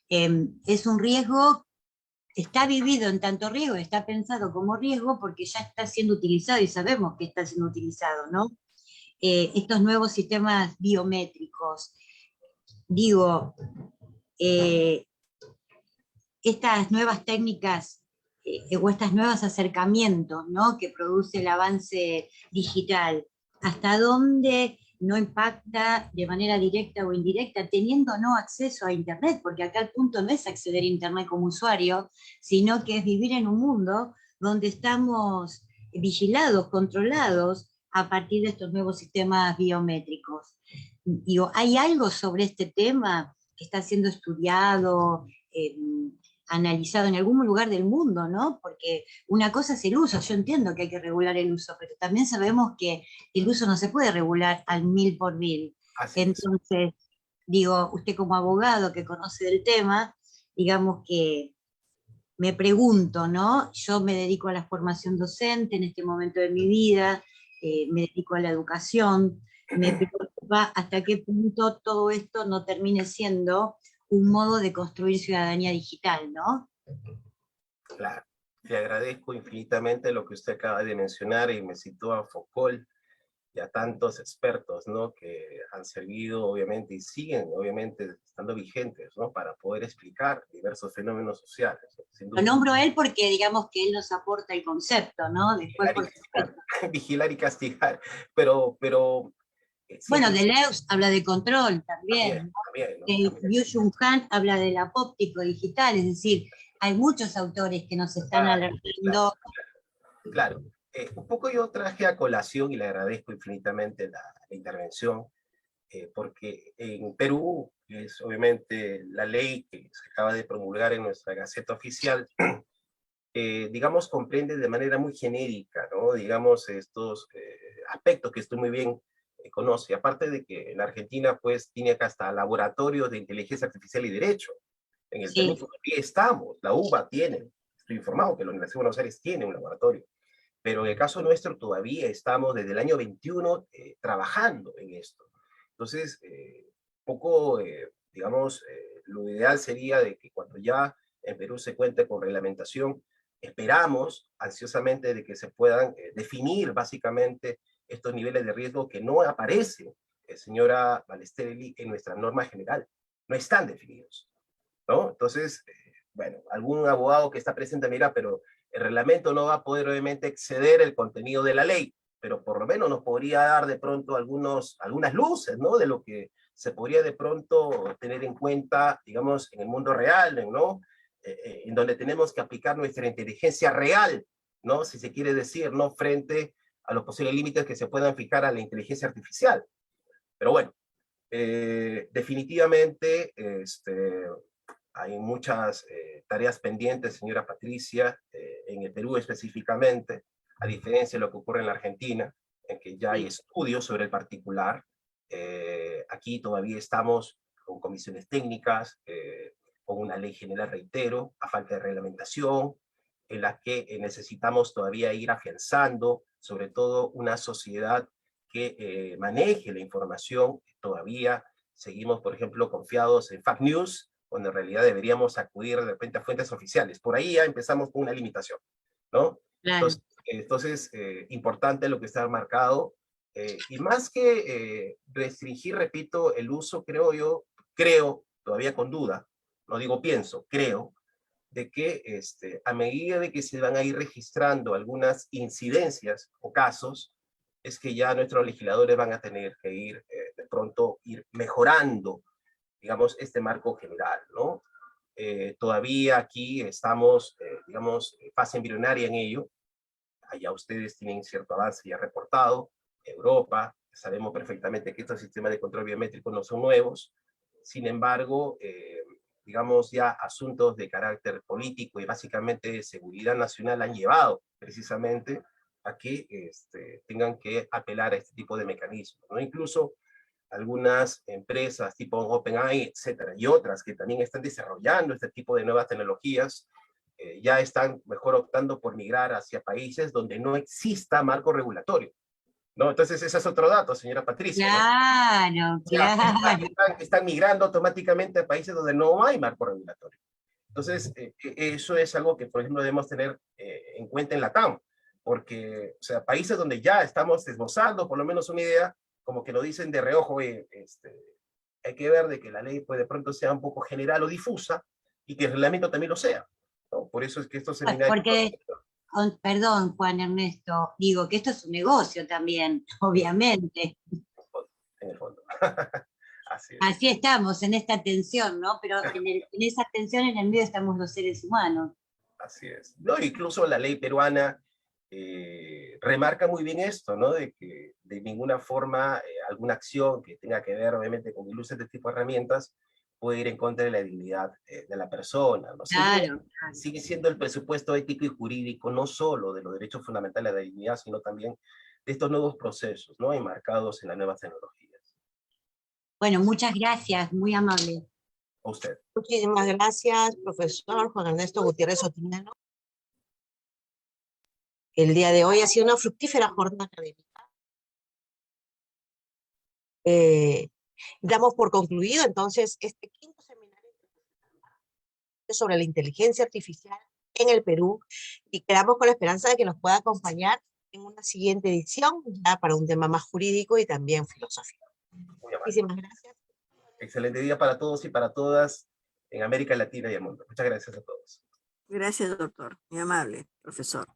es un riesgo, está vivido en tanto riesgo, está pensado como riesgo porque ya está siendo utilizado y sabemos que está siendo utilizado, ¿no? Estos nuevos sistemas biométricos. Digo, estas nuevas técnicas o estos nuevos acercamientos, ¿no? Que produce el avance digital, ¿hasta dónde no impacta de manera directa o indirecta, teniendo no acceso a Internet? Porque acá el punto no es acceder a Internet como usuario, sino que es vivir en un mundo donde estamos vigilados, controlados a partir de estos nuevos sistemas biométricos. Digo, ¿hay algo sobre este tema que está siendo estudiado? analizado en algún lugar del mundo, ¿no? Porque una cosa es el uso, yo entiendo que hay que regular el uso, pero también sabemos que el uso no se puede regular al 1000%. Así es. Entonces, digo, usted como abogado que conoce del tema, digamos que me pregunto, ¿no? Yo me dedico a la formación docente en este momento de mi vida, me dedico a la educación, me preocupa hasta qué punto todo esto no termine siendo un modo de construir ciudadanía digital, ¿no? Claro. Le agradezco infinitamente lo que usted acaba de mencionar y me citó a Foucault y a tantos expertos, ¿no? Que han servido, obviamente, y siguen, obviamente, estando vigentes, ¿no? Para poder explicar diversos fenómenos sociales. Sin Lo duda. nombro a él porque digamos que él nos aporta el concepto, ¿no? Después, por supuesto. Vigilar y castigar, pero Bueno, sí, Deleuze habla de control también, ¿no? también, ¿no? Byung-Chul Han habla del apóptico digital, es decir, hay muchos autores que nos están alertando. Claro. Un poco yo traje a colación y le agradezco infinitamente la intervención, porque en Perú es obviamente la ley que se acaba de promulgar en nuestra Gaceta Oficial, digamos, comprende de manera muy genérica, ¿no? Digamos, estos aspectos que usted muy bien conoce, aparte de que en la Argentina, pues, tiene acá hasta laboratorios de inteligencia artificial y derecho. En el Perú todavía estamos, la UBA tiene, estoy informado que la Universidad de Buenos Aires tiene un laboratorio, pero en el caso nuestro todavía estamos desde el año 21 trabajando en esto. Entonces, digamos, lo ideal sería de que cuando ya en Perú se cuente con reglamentación, esperamos ansiosamente de que se puedan definir básicamente estos niveles de riesgo que no aparecen, señora Balestrelli, en nuestra norma general. No están definidos, ¿no? Entonces, bueno, algún abogado que está presente mira, pero el reglamento no va a poder obviamente exceder el contenido de la ley, pero por lo menos nos podría dar de pronto algunas luces, ¿no? De lo que se podría de pronto tener en cuenta, digamos, en el mundo real, ¿no? En donde tenemos que aplicar nuestra inteligencia real, ¿no? Si se quiere decir, ¿no? Frente a los posibles límites que se puedan fijar a la inteligencia artificial. Pero bueno, definitivamente, hay muchas tareas pendientes, señora Patricia, en el Perú específicamente, a diferencia de lo que ocurre en la Argentina, en que ya hay estudios sobre el particular. Aquí todavía estamos con comisiones técnicas, con una ley general, reitero, a falta de reglamentación, en la que necesitamos todavía ir afianzando, sobre todo una sociedad que maneje la información. Todavía seguimos, por ejemplo, confiados en fake news, cuando en realidad deberíamos acudir de repente a fuentes oficiales. Por ahí ya empezamos con una limitación, ¿no? Claro. Entonces importante lo que está marcado, y más que restringir, repito, el uso, creo, todavía con duda, no digo pienso, creo, de que a medida de que se van a ir registrando algunas incidencias o casos, es que ya nuestros legisladores van a tener que ir, de pronto, ir mejorando, digamos, este marco general, ¿no? Todavía aquí estamos, digamos, fase embrionaria en ello. Allá ustedes tienen cierto avance ya reportado. Europa, sabemos perfectamente que estos sistemas de control biométrico no son nuevos. Sin embargo, digamos, ya asuntos de carácter político y básicamente de seguridad nacional han llevado precisamente a que tengan que apelar a este tipo de mecanismos, ¿no? Incluso algunas empresas tipo OpenAI, etcétera, y otras que también están desarrollando este tipo de nuevas tecnologías, ya están mejor optando por migrar hacia países donde no exista marco regulatorio, ¿no? Entonces ese es otro dato, señora Patricia, Claro, ¿no? Ya, claro. están migrando automáticamente a países donde no hay marco regulatorio. Entonces, eso es algo que, por ejemplo, debemos tener en cuenta en la TAM, porque, o sea, países donde ya estamos esbozando por lo menos una idea, como que lo dicen de reojo, hay que ver de que la ley pues, de pronto sea un poco general o difusa, y que el reglamento también lo sea, ¿no? Por eso es que estos seminarios... Porque, perdón, Juan Ernesto, digo que esto es un negocio también, obviamente. En el fondo. Así es. Así estamos, en esta tensión, ¿no? Pero en esa tensión en el medio estamos los seres humanos. Así es. No, incluso la ley peruana remarca muy bien esto, ¿no? De que de ninguna forma alguna acción que tenga que ver, obviamente, con el uso de este tipo de herramientas puede ir en contra de la dignidad de la persona, ¿no? Claro. Sigue siendo el presupuesto ético y jurídico no solo de los derechos fundamentales de la dignidad, sino también de estos nuevos procesos, ¿no? Enmarcados en las nuevas tecnologías. Bueno, muchas gracias, muy amable. A usted. Muchísimas gracias, profesor Juan Ernesto Gutiérrez Otiniano. El día de hoy ha sido una fructífera jornada académica. Damos por concluido entonces este quinto seminario sobre la inteligencia artificial en el Perú y quedamos con la esperanza de que nos pueda acompañar en una siguiente edición ya para un tema más jurídico y también filosófico. Muchísimas gracias. Excelente día para todos y para todas en América Latina y el mundo. Muchas gracias a todos. Gracias, doctor. Muy amable, profesor.